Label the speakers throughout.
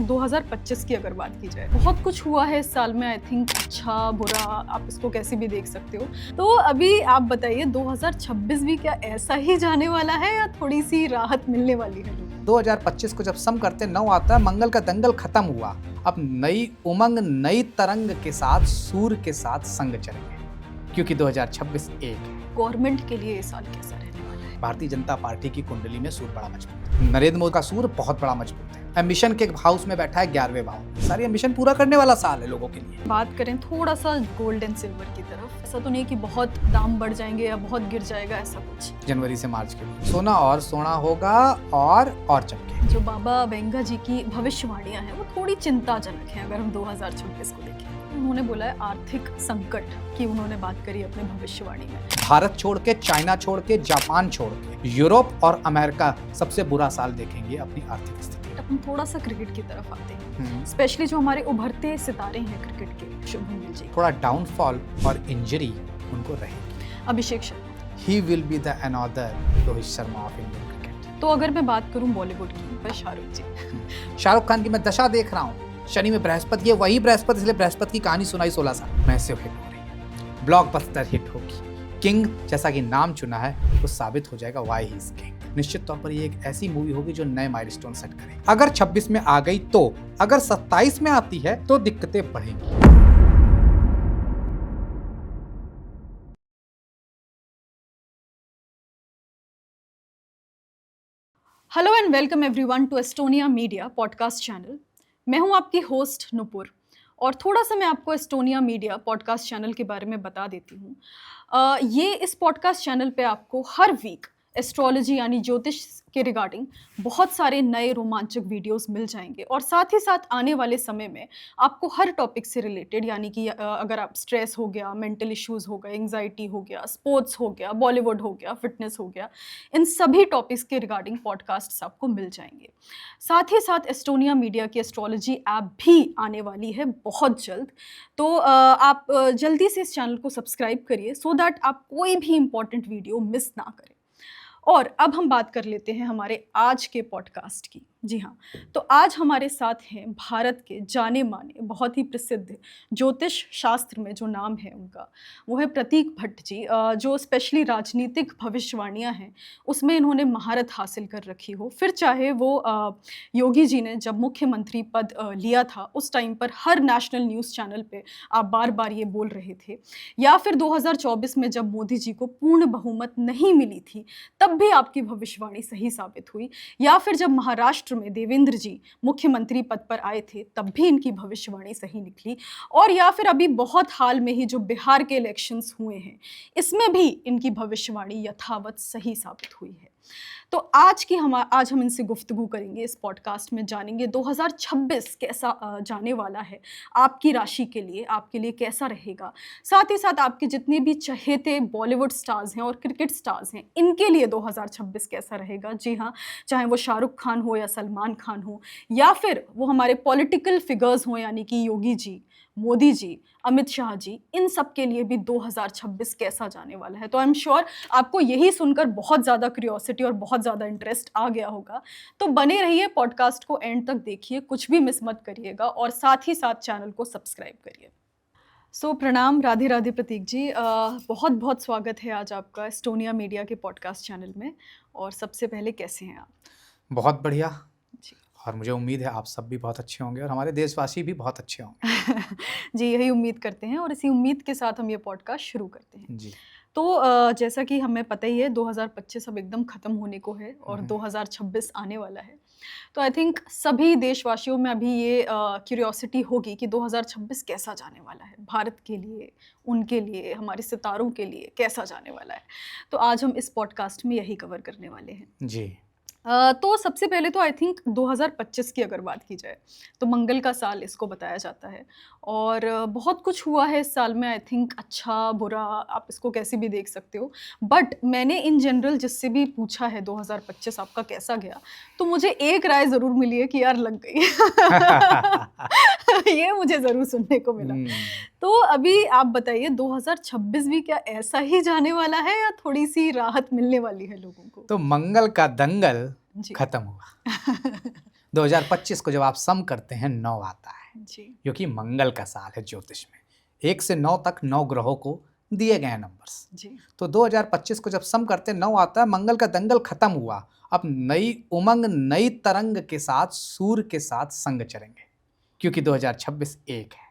Speaker 1: 2025 की अगर बात की जाए, बहुत कुछ हुआ है इस साल में। आई थिंक अच्छा बुरा आप इसको कैसे भी देख सकते हो। तो अभी आप बताइए 2026 भी क्या ऐसा ही जाने वाला है या थोड़ी सी राहत मिलने वाली है?
Speaker 2: 2025 को जब सम करते 9 आता है, मंगल का दंगल खत्म हुआ। अब नई उमंग नई तरंग के साथ सूर्य के साथ संग चलेंगे, क्योंकि 2026 एक है।
Speaker 1: गवर्नमेंट के लिए ये साल कैसा रहने वाला है?
Speaker 2: भारतीय जनता पार्टी की कुंडली में सूर्य बड़ा मजबूत है। नरेंद्र मोदी का सूर्य बहुत बड़ा मजबूत है। एम्बिशन के हाउस में बैठा है 11वें भाव। सारी एम्बिशन पूरा करने वाला साल है लोगों के लिए।
Speaker 1: बात करें थोड़ा सा गोल्ड एंड सिल्वर की तरफ, ऐसा तो नहीं कि बहुत दाम बढ़ जाएंगे या बहुत गिर जाएगा, ऐसा कुछ।
Speaker 2: जनवरी से मार्च के लिए सोना और सोना होगा और चमके।
Speaker 1: जो बाबा वेंगा जी की भविष्यवाणियां हैं वो थोड़ी चिंताजनक हैं अगर हम 2026 को देखें। उन्होंने बोला है आर्थिक संकट की, उन्होंने बात करी अपने भविष्यवाणी में।
Speaker 2: भारत छोड़ के, चाइना छोड़ के, जापान छोड़ के यूरोप और अमेरिका सबसे बुरा साल देखेंगे अपनी आर्थिक स्थिति।
Speaker 1: हम थोड़ा सा क्रिकेट की तरफ आते हैं, स्पेशली जो हमारे उभरते सितारे हैं क्रिकेट के, शुभमन जी।
Speaker 2: थोड़ा डाउनफॉल और इंजरी उनको रहेगी।
Speaker 1: Abhishek Sharma,
Speaker 2: he will be the another Rohit Sharma of Indian cricket.
Speaker 1: तो अगर मैं बात करूं बॉलीवुड की, शाहरुख जी।
Speaker 2: शाहरुख खान की मैं दशा देख रहा हूँ। शनि में बृहस्पति है, वही बृहस्पति, इसलिए बृहस्पति की कहानी सुनाई 16 साल में से हिट हो रही है। ब्लॉकबस्टर हिट होगी। किंग जैसा कि नाम चुना है तो साबित हो जाएगा व्हाई ही इज किंग। निश्चित तौर पर ये एक ऐसी मूवी होगी जो नए माइलस्टोन सेट करे। अगर 26 में आ गई तो, अगर 27 में आती है तो दिक्कतें बढ़ेंगी।
Speaker 1: Hello and welcome everyone to Estonia media podcast channel. मैं हूं आपकी होस्ट नुपुर, और थोड़ा सा मैं आपको एस्टोनिया मीडिया पॉडकास्ट चैनल के बारे में बता देती हूँ। ये इस पॉडकास्ट चैनल पे आपको हर वीक एस्ट्रोलॉजी यानी ज्योतिष के रिगार्डिंग बहुत सारे नए रोमांचक वीडियोस मिल जाएंगे, और साथ ही साथ आने वाले समय में आपको हर टॉपिक से रिलेटेड, यानी कि अगर आप स्ट्रेस हो गया, मेंटल इश्यूज हो गए, एंग्जाइटी हो गया, स्पोर्ट्स हो गया, बॉलीवुड हो गया, फिटनेस हो गया, इन सभी टॉपिक्स के रिगार्डिंग पॉडकास्ट्स आपको मिल जाएंगे। साथ ही साथ एस्टोनिया मीडिया की एस्ट्रोलॉजी ऐप भी आने वाली है बहुत जल्द। तो आप जल्दी से इस चैनल को सब्सक्राइब करिए सो दैट आप कोई भी इंपॉर्टेंट वीडियो मिस ना करें। और अब हम बात कर लेते हैं हमारे आज के पॉडकास्ट की। जी हाँ, तो आज हमारे साथ हैं भारत के जाने माने, बहुत ही प्रसिद्ध ज्योतिष शास्त्र में जो नाम है उनका, वो है प्रतीक भट्ट जी, जो स्पेशली राजनीतिक भविष्यवाणियाँ हैं उसमें इन्होंने महारत हासिल कर रखी हो। फिर चाहे वो योगी जी ने जब मुख्यमंत्री पद लिया था उस टाइम पर हर नेशनल न्यूज़ चैनल पे आप बार बार ये बोल रहे थे, या फिर 2024 में जब मोदी जी को पूर्ण बहुमत नहीं मिली थी तब भी आपकी भविष्यवाणी सही साबित हुई, या फिर जब महाराष्ट्र में देवेंद्र जी मुख्यमंत्री पद पर आए थे तब भी इनकी भविष्यवाणी सही निकली, और या फिर अभी बहुत हाल में ही जो बिहार के इलेक्शंस हुए हैं इसमें भी इनकी भविष्यवाणी यथावत सही साबित हुई है। तो आज हम इनसे गुफ्तगू करेंगे, इस पॉडकास्ट में जानेंगे 2026 कैसा जाने वाला है आपकी राशि के लिए, आपके लिए कैसा रहेगा। साथ ही साथ आपके जितने भी चहेते बॉलीवुड स्टार्स हैं और क्रिकेट स्टार्स हैं इनके लिए 2026 कैसा रहेगा। जी हाँ, चाहे वो शाहरुख खान हो या सलमान खान हो, या फिर वो हमारे पॉलिटिकल फिगर्स हों यानी कि योगी जी, मोदी जी, अमित शाह जी, इन सब के लिए भी 2026 कैसा जाने वाला है। तो आई एम श्योर आपको यही सुनकर बहुत ज़्यादा क्यूरियोसिटी और बहुत ज़्यादा इंटरेस्ट आ गया होगा। तो बने रहिए, पॉडकास्ट को एंड तक देखिए, कुछ भी मिस मत करिएगा, और साथ ही साथ चैनल को सब्सक्राइब करिए। सो प्रणाम, राधे राधे प्रतीक जी। बहुत बहुत स्वागत है आज आपका एस्टोनिया मीडिया के पॉडकास्ट चैनल में। और सबसे पहले कैसे हैं आप?
Speaker 2: बहुत बढ़िया
Speaker 1: जी।
Speaker 2: और मुझे उम्मीद है आप सब भी बहुत अच्छे होंगे और हमारे देशवासी भी बहुत अच्छे होंगे।
Speaker 1: जी, यही उम्मीद करते हैं, और इसी उम्मीद के साथ हम ये पॉडकास्ट शुरू करते हैं।
Speaker 2: जी।
Speaker 1: तो जैसा कि हमें पता ही है 2025 अब एकदम ख़त्म होने को है और 2026 आने वाला है। तो आई थिंक सभी देशवासियों में अभी ये क्यूरियोसिटी होगी कि 2026 कैसा जाने वाला है भारत के लिए, उनके लिए, हमारे सितारों के लिए कैसा जाने वाला है। तो आज हम इस पॉडकास्ट में यही कवर करने वाले हैं।
Speaker 2: जी।
Speaker 1: तो सबसे पहले तो आई थिंक 2025 की अगर बात की जाए तो मंगल का साल इसको बताया जाता है, और बहुत कुछ हुआ है इस साल में। आई थिंक अच्छा बुरा आप इसको कैसे भी देख सकते हो, बट मैंने इन जनरल जिससे भी पूछा है 2025 आपका कैसा गया, तो मुझे एक राय ज़रूर मिली है कि यार लग गई। ये मुझे ज़रूर सुनने को मिला। तो अभी आप बताइए 2026 भी क्या ऐसा ही जाने वाला है या थोड़ी सी राहत मिलने वाली है लोगों को?
Speaker 2: तो मंगल का दंगल
Speaker 1: जी।
Speaker 2: खत्म हुआ। 2025 को जब आप सम करते हैं 9 आता है,
Speaker 1: जी।
Speaker 2: क्योंकि मंगल का साल है ज्योतिष में। 1 से 9 तक 9 ग्रहों को दिए गए हैं नंबर्स।
Speaker 1: जी।
Speaker 2: तो 2025 को जब सम करते हैं 9 आता है, मंगल का दंगल खत्म हुआ। अब नई उमंग, नई तरंग के साथ सूर्य के साथ संग चलेंगे, क्योंकि 2026 एक है।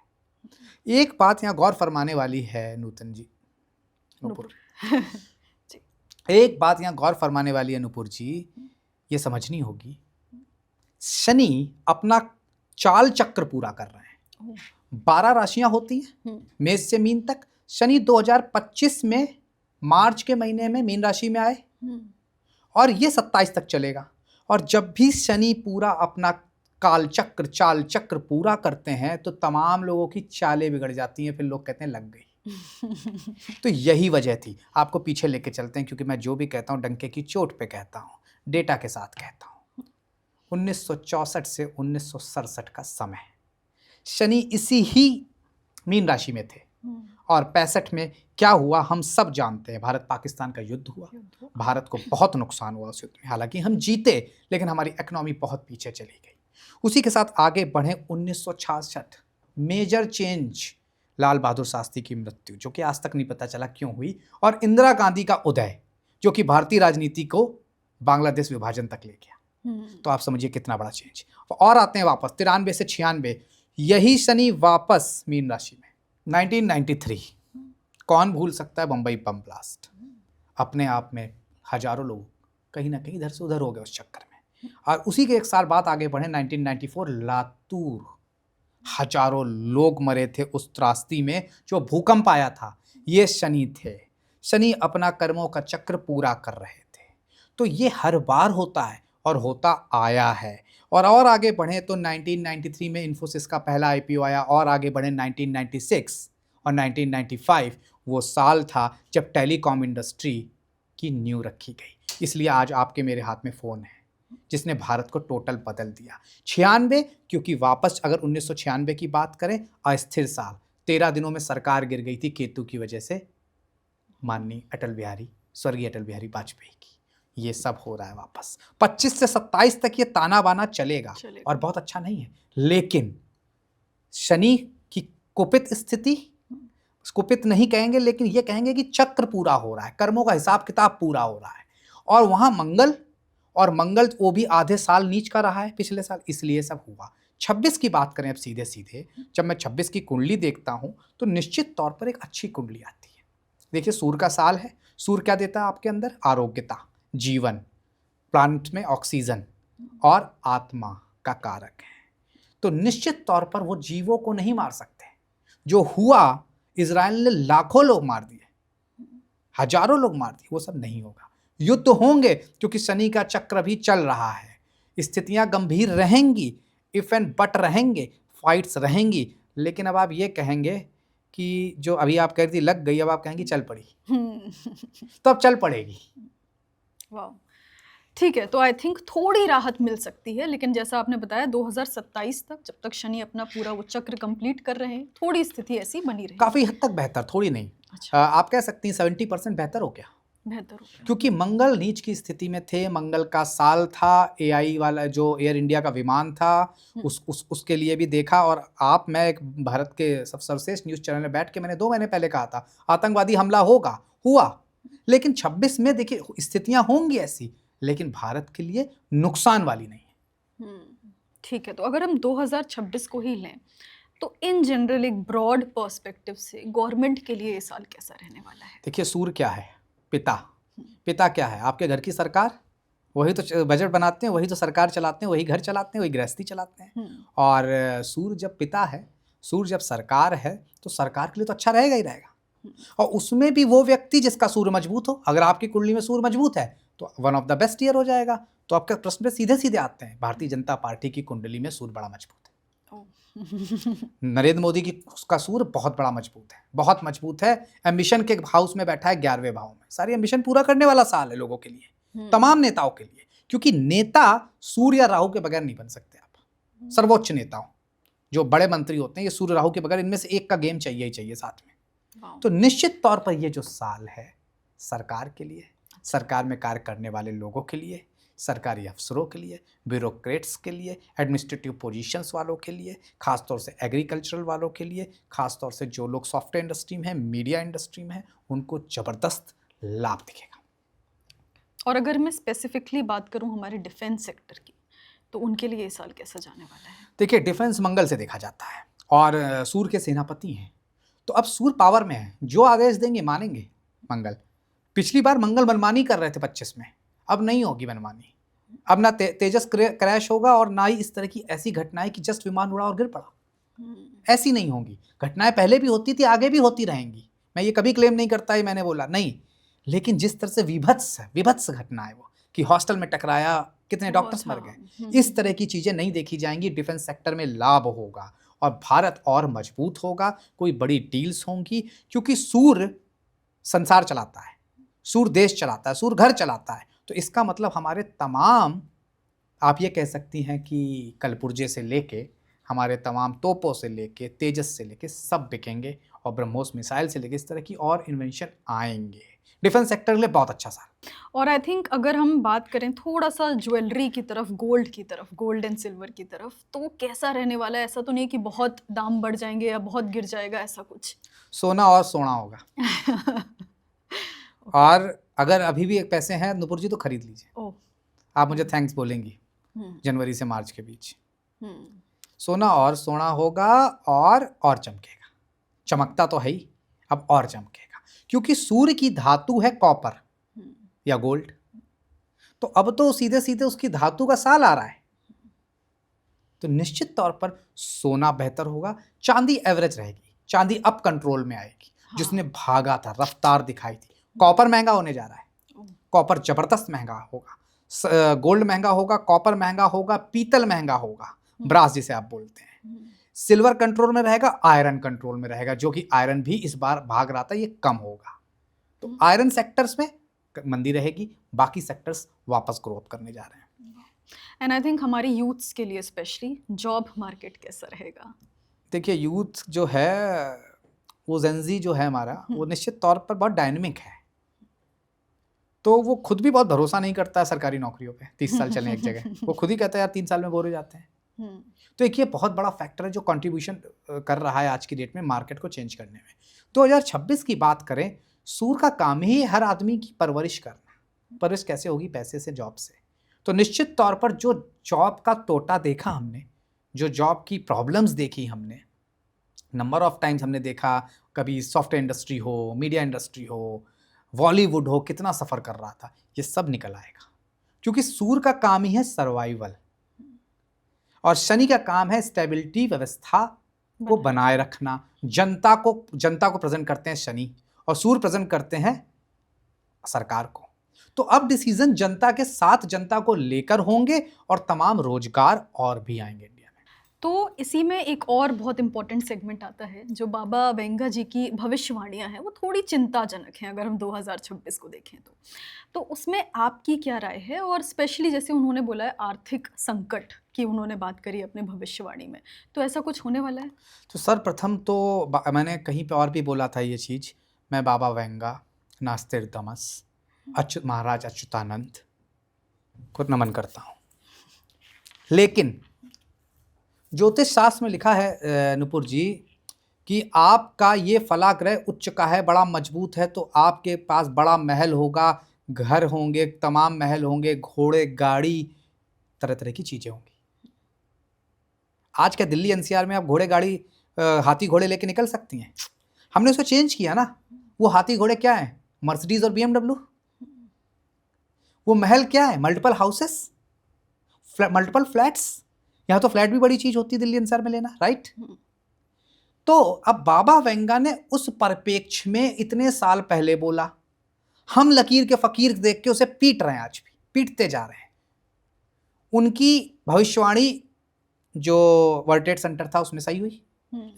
Speaker 2: एक बात यहाँ गौर फरमाने वाली है नूतन जी, नुपुर।
Speaker 1: जी।
Speaker 2: एक बात यहाँ गौर फरमाने वाली है नुपुर जी, ये समझनी होगी, शनि अपना चाल चक्र पूरा कर रहे हैं। 12 राशियां होती हैं मेष से मीन तक। शनि 2025 में मार्च के महीने में मीन राशि में आए और ये 27 तक चलेगा। और जब भी शनि पूरा अपना काल चक्र, चाल चक्र पूरा करते हैं तो तमाम लोगों की चालें बिगड़ जाती हैं, फिर लोग कहते हैं लग गई। तो यही वजह थी। आपको पीछे लेके चलते हैं, क्योंकि मैं जो भी कहता हूँ डंके की चोट पे कहता हूँ, डेटा के साथ कहता हूँ। 1964 से 1967 का समय, शनि इसी ही मीन राशि में थे और 65 में क्या हुआ हम सब जानते हैं। भारत पाकिस्तान का युद्ध हुआ, भारत को बहुत नुकसान हुआ उस युद्ध में। हालांकि हम जीते, लेकिन हमारी इकोनॉमी बहुत पीछे चली गई। उसी के साथ आगे बढ़े 1966, मेजर चेंज, लाल बहादुर शास्त्री की मृत्यु, जो कि आज तक नहीं पता चला क्यों हुई, और इंदिरा गांधी का उदय, जो कि भारतीय राजनीति को बांग्लादेश विभाजन तक ले गया। तो आप समझिए कितना बड़ा चेंज। और आते हैं वापस 93 से 96, यही शनि वापस मीन राशि में। 1993, कौन भूल सकता है बम्बई बम ब्लास्ट। अपने आप में हजारों लोग कहीं ना कहीं इधर से उधर हो गए उस चक्कर में। और उसी के एक साल बाद आगे बढ़े 1994, लातूर, हजारों लोग मरे थे उस त्रासदी में जो भूकंप आया था। ये शनि थे। शनि अपना कर्मों का चक्र पूरा कर रहे थे। तो ये हर बार होता है और होता आया है। और आगे बढ़े तो 1993 में इन्फोसिस का पहला आईपीओ आया, और आगे बढ़े 1996 और 1995 वो साल था जब टेलीकॉम इंडस्ट्री की नींव रखी गई। इसलिए आज आपके मेरे हाथ में फ़ोन है, जिसने भारत को टोटल बदल दिया। 96, क्योंकि वापस अगर 1996 की बात करें, अस्थिर साल, 13 दिनों में सरकार गिर गई थी केतु की वजह से, माननीय स्वर्गीय अटल बिहारी वाजपेयी की। ये सब हो रहा है वापस। 25 से 27 तक ये ताना बाना चलेगा और बहुत अच्छा नहीं है। लेकिन शनि की कुपित स्थिति, कुपित नहीं कहेंगे, लेकिन ये कहेंगे कि चक्र पूरा हो रहा है, कर्मों का हिसाब किताब पूरा हो रहा है। और वहां मंगल वो भी आधे साल नीच का रहा है पिछले साल, इसलिए सब हुआ। 26 की बात करें अब सीधे सीधे, जब मैं 26 की कुंडली देखता हूं तो निश्चित तौर पर एक अच्छी कुंडली आती है। देखिए, सूर्य का साल है। सूर्य क्या देता है आपके अंदर? आरोग्यता, जीवन, प्लांट में ऑक्सीजन और आत्मा का कारक है। तो निश्चित तौर पर वो जीवों को नहीं मार सकते। जो हुआ, इजराइल ने लाखों लोग मार दिए, हजारों लोग मार दिए, वो सब नहीं होगा। युद्ध होंगे क्योंकि शनि का चक्र भी चल रहा है। स्थितियां गंभीर रहेंगी, इफ एंड बट रहेंगे, फाइट्स रहेंगी। लेकिन अब आप ये कहेंगे कि जो अभी आप कह रही थी लग गई, अब आप कहेंगी चल पड़ी। तो अब चल पड़ेगी।
Speaker 1: वाह, ठीक है। तो आई थिंक थोड़ी राहत मिल सकती है, लेकिन जैसा आपने बताया 2027 तक, जब तक शनि अपना पूरा वो चक्र कंप्लीट कर रहे हैं, थोड़ी स्थिति ऐसी बनी रही।
Speaker 2: काफी हद तक बेहतर, थोड़ी नहीं।
Speaker 1: अच्छा।
Speaker 2: आप कह सकती हैं 70% बेहतर हो गया।
Speaker 1: बेहतर हो गया,
Speaker 2: क्योंकि मंगल नीच की स्थिति में थे। मंगल का साल था, एआई वाला जो एयर इंडिया का विमान था, उसके लिए भी देखा। और मैं एक भारत के सर्वश्रेष्ठ न्यूज़ चैनल में बैठ के मैंने 2 महीने पहले कहा था आतंकवादी हमला होगा, हुआ। लेकिन 26 में देखिए स्थितियां होंगी ऐसी, लेकिन भारत के लिए नुकसान वाली नहीं है।
Speaker 1: ठीक है। तो अगर हम 2026 को ही लें तो इन जनरल एक ब्रॉड पर्सपेक्टिव से गवर्नमेंट के लिए ये साल कैसा रहने वाला है?
Speaker 2: देखिए, सूर्य क्या है? पिता क्या है? आपके घर की सरकार। वही तो बजट बनाते हैं, वही तो सरकार चलाते हैं, वही घर चलाते हैं, वही गृहस्थी चलाते हैं। और सूर्य जब पिता है, सूर्य जब सरकार है, तो सरकार के लिए तो अच्छा रहेगा ही रहेगा। और उसमें भी वो व्यक्ति जिसका सूर्य मजबूत हो। अगर आपकी कुंडली में सूर्य मजबूत है तो one of the best year हो जाएगा। तो आपके प्रश्न पे सीधे सीधे आते हैं। भारतीय जनता पार्टी की कुंडली में सूर्य बड़ा मजबूत है। नरेंद्र मोदी की उसका सूर्य बहुत बड़ा मजबूत है, बहुत मजबूत है। एम्बिशन के हाउस में बैठा है 11वें भाव में। सारी एम्बिशन पूरा करने वाला साल है लोगों के लिए, तमाम नेताओं के लिए। क्योंकि नेता सूर्य या राहु के बगैर नहीं बन सकते आप। सर्वोच्च नेताओं जो बड़े मंत्री होते हैं, ये सूर्य राहु के बगैर इनमें से एक का गेम चाहिए ही चाहिए साथ में। तो निश्चित तौर पर ये जो साल है सरकार के लिए, सरकार में कार्य करने वाले लोगों के लिए, सरकारी अफसरों के लिए, ब्यूरोक्रेट्स के लिए, एडमिनिस्ट्रेटिव पोजीशंस वालों के लिए, खासतौर से एग्रीकल्चरल वालों के लिए, खासतौर से जो लोग सॉफ्टवेयर इंडस्ट्री में हैं, मीडिया इंडस्ट्री में हैं, उनको ज़बरदस्त लाभ दिखेगा।
Speaker 1: और अगर मैं स्पेसिफिकली बात करूं हमारे डिफेंस सेक्टर की, तो उनके लिए ये साल कैसा जाने वाला है?
Speaker 2: देखिए, डिफेंस मंगल से देखा जाता है और सूर्य के सेनापति हैं, तो अब सूर्य पावर में है, जो आदेश देंगे मानेंगे मंगल। पिछली बार मंगल मनमानी कर रहे थे 25 में, अब नहीं होगी मनमानी। अब ना तेजस क्रैश होगा और ना ही इस तरह की ऐसी घटनाएं कि जस्ट विमान उड़ा और गिर पड़ा, ऐसी नहीं होंगी। घटनाएं पहले भी होती थी, आगे भी होती रहेंगी, मैं ये कभी क्लेम नहीं करता ही मैंने बोला नहीं, लेकिन जिस तरह से विभत्स घटना है वो कि हॉस्टल में टकराया, कितने डॉक्टर्स मर गए, इस तरह की चीजें नहीं देखी जाएंगी। डिफेंस सेक्टर में लाभ होगा और भारत और मजबूत होगा, कोई बड़ी डील्स होंगी, क्योंकि सूर्य संसार चलाता है, सूर्य देश चलाता है, सूर्य घर चलाता है। तो इसका मतलब हमारे तमाम, आप ये कह सकती हैं कि कलपुर्जे से लेके हमारे तमाम तोपों से लेके तेजस से लेके सब बिकेंगे और ब्रह्मोस मिसाइल से लेके इस तरह की और इन्वेंशन आएंगे। डिफेंस सेक्टर के लिए बहुत अच्छा साल।
Speaker 1: और आई थिंक अगर हम बात करें थोड़ा सा ज्वेलरी की तरफ, गोल्ड की तरफ, गोल्ड एंड सिल्वर की तरफ, तो कैसा रहने वाला है? ऐसा तो नहीं कि बहुत दाम बढ़ जाएंगे या बहुत गिर जाएगा, ऐसा कुछ?
Speaker 2: सोना और सोना होगा। और अगर अभी भी एक पैसे हैं नुपुर जी तो खरीद लीजिए। आप मुझे थैंक्स बोलेंगी जनवरी से मार्च के बीच। सोना और सोना होगा और चमकेगा, चमकता तो है ही, अब और चमकेगा, क्योंकि सूर्य की धातु है कॉपर या गोल्ड, तो अब तो सीधे सीधे उसकी धातु का साल आ रहा है, तो निश्चित तौर पर सोना बेहतर होगा। चांदी एवरेज रहेगी, चांदी अप कंट्रोल में आएगी, जिसने भागा था, रफ्तार दिखाई थी। कॉपर महंगा होने जा रहा है, कॉपर जबरदस्त महंगा होगा, गोल्ड महंगा होगा, कॉपर महंगा होगा, पीतल महंगा होगा, ब्रास जिसे आप बोलते हैं। सिल्वर कंट्रोल में रहेगा, आयरन कंट्रोल में रहेगा, जो कि आयरन भी इस बार भाग रहा था, ये कम होगा। तो आयरन सेक्टर्स में मंदी रहेगी, बाकी सेक्टर्स वापस ग्रोथ करने जा रहे हैं।
Speaker 1: एंड आई थिंक हमारी यूथ्स के लिए स्पेशली जॉब मार्केट कैसा रहेगा?
Speaker 2: देखिए, यूथ जो है वो जेनजी जो है हमारा, वो निश्चित तौर पर बहुत डायनेमिक है, तो वो खुद भी बहुत भरोसा नहीं करता है सरकारी नौकरियों पे। 30 साल चलें एक जगह, वो खुद ही कहता है यार 3 साल में बोर हो जाते हैं। तो एक ये बहुत बड़ा फैक्टर है जो कंट्रीब्यूशन कर रहा है आज की डेट में मार्केट को चेंज करने में। 2026 की बात करें, सूर्य का काम ही हर आदमी की परवरिश करना। परवरिश कैसे होगी? पैसे से, जॉब से। तो निश्चित तौर पर जो जॉब का तोटा देखा हमने, जो जॉब की प्रॉब्लम्स देखी हमने, नंबर ऑफ टाइम्स हमने देखा, कभी सॉफ्टवेयर इंडस्ट्री हो, मीडिया इंडस्ट्री हो, बॉलीवुड हो, कितना सफ़र कर रहा था, ये सब निकल आएगा, क्योंकि सूर्य का काम ही है सर्वाइवल और शनि का काम है स्टेबिलिटी, व्यवस्था को बनाए रखना। जनता को प्रेजेंट करते हैं शनि और सूर्य प्रेजेंट करते हैं सरकार को। तो अब डिसीजन जनता के साथ, जनता को लेकर होंगे और तमाम रोजगार और भी आएंगे इंडिया में।
Speaker 1: तो इसी में एक और बहुत इंपॉर्टेंट सेगमेंट आता है, जो बाबा वेंगा जी की भविष्यवाणियां हैं, वो थोड़ी चिंताजनक हैं अगर हम 2026 को देखें तो उसमें आपकी क्या राय है? और स्पेशली जैसे उन्होंने बोला है आर्थिक संकट की उन्होंने बात करी अपने भविष्यवाणी में, तो ऐसा कुछ होने वाला है?
Speaker 2: तो सर्वप्रथम तो मैंने कहीं पे और भी बोला था ये चीज़, मैं बाबा वेंगा, नास्तिरदमस, महाराज अच्युतानंद को नमन करता हूँ। लेकिन ज्योतिष शास्त्र में लिखा है नुपुर जी कि आपका ये फला ग्रह उच्च का है, बड़ा मजबूत है, तो आपके पास बड़ा महल होगा, घर होंगे, तमाम महल होंगे, घोड़े, गाड़ी, तरह तरह की चीज़ें होंगी। आज क्या दिल्ली एनसीआर में आप घोड़े, गाड़ी, हाथी घोड़े लेके निकल सकती हैं? हमने उसको चेंज किया ना। वो हाथी घोड़े क्या है? मर्सिडीज और BMW। वो महल क्या है? Multiple houses, multiple flats. यहाँ तो फ्लैट भी बड़ी चीज होती है दिल्ली एनसीआर में लेना, राइट? तो अब बाबा वेंगा ने उस परिप्रेक्ष्य में इतने साल पहले बोला, हम लकीर के फकीर देख के उसे पीट रहे हैं, आज भी पीटते जा रहे हैं। उनकी भविष्यवाणी जो वर्ल्ड ट्रेड सेंटर था उसमें सही हुई,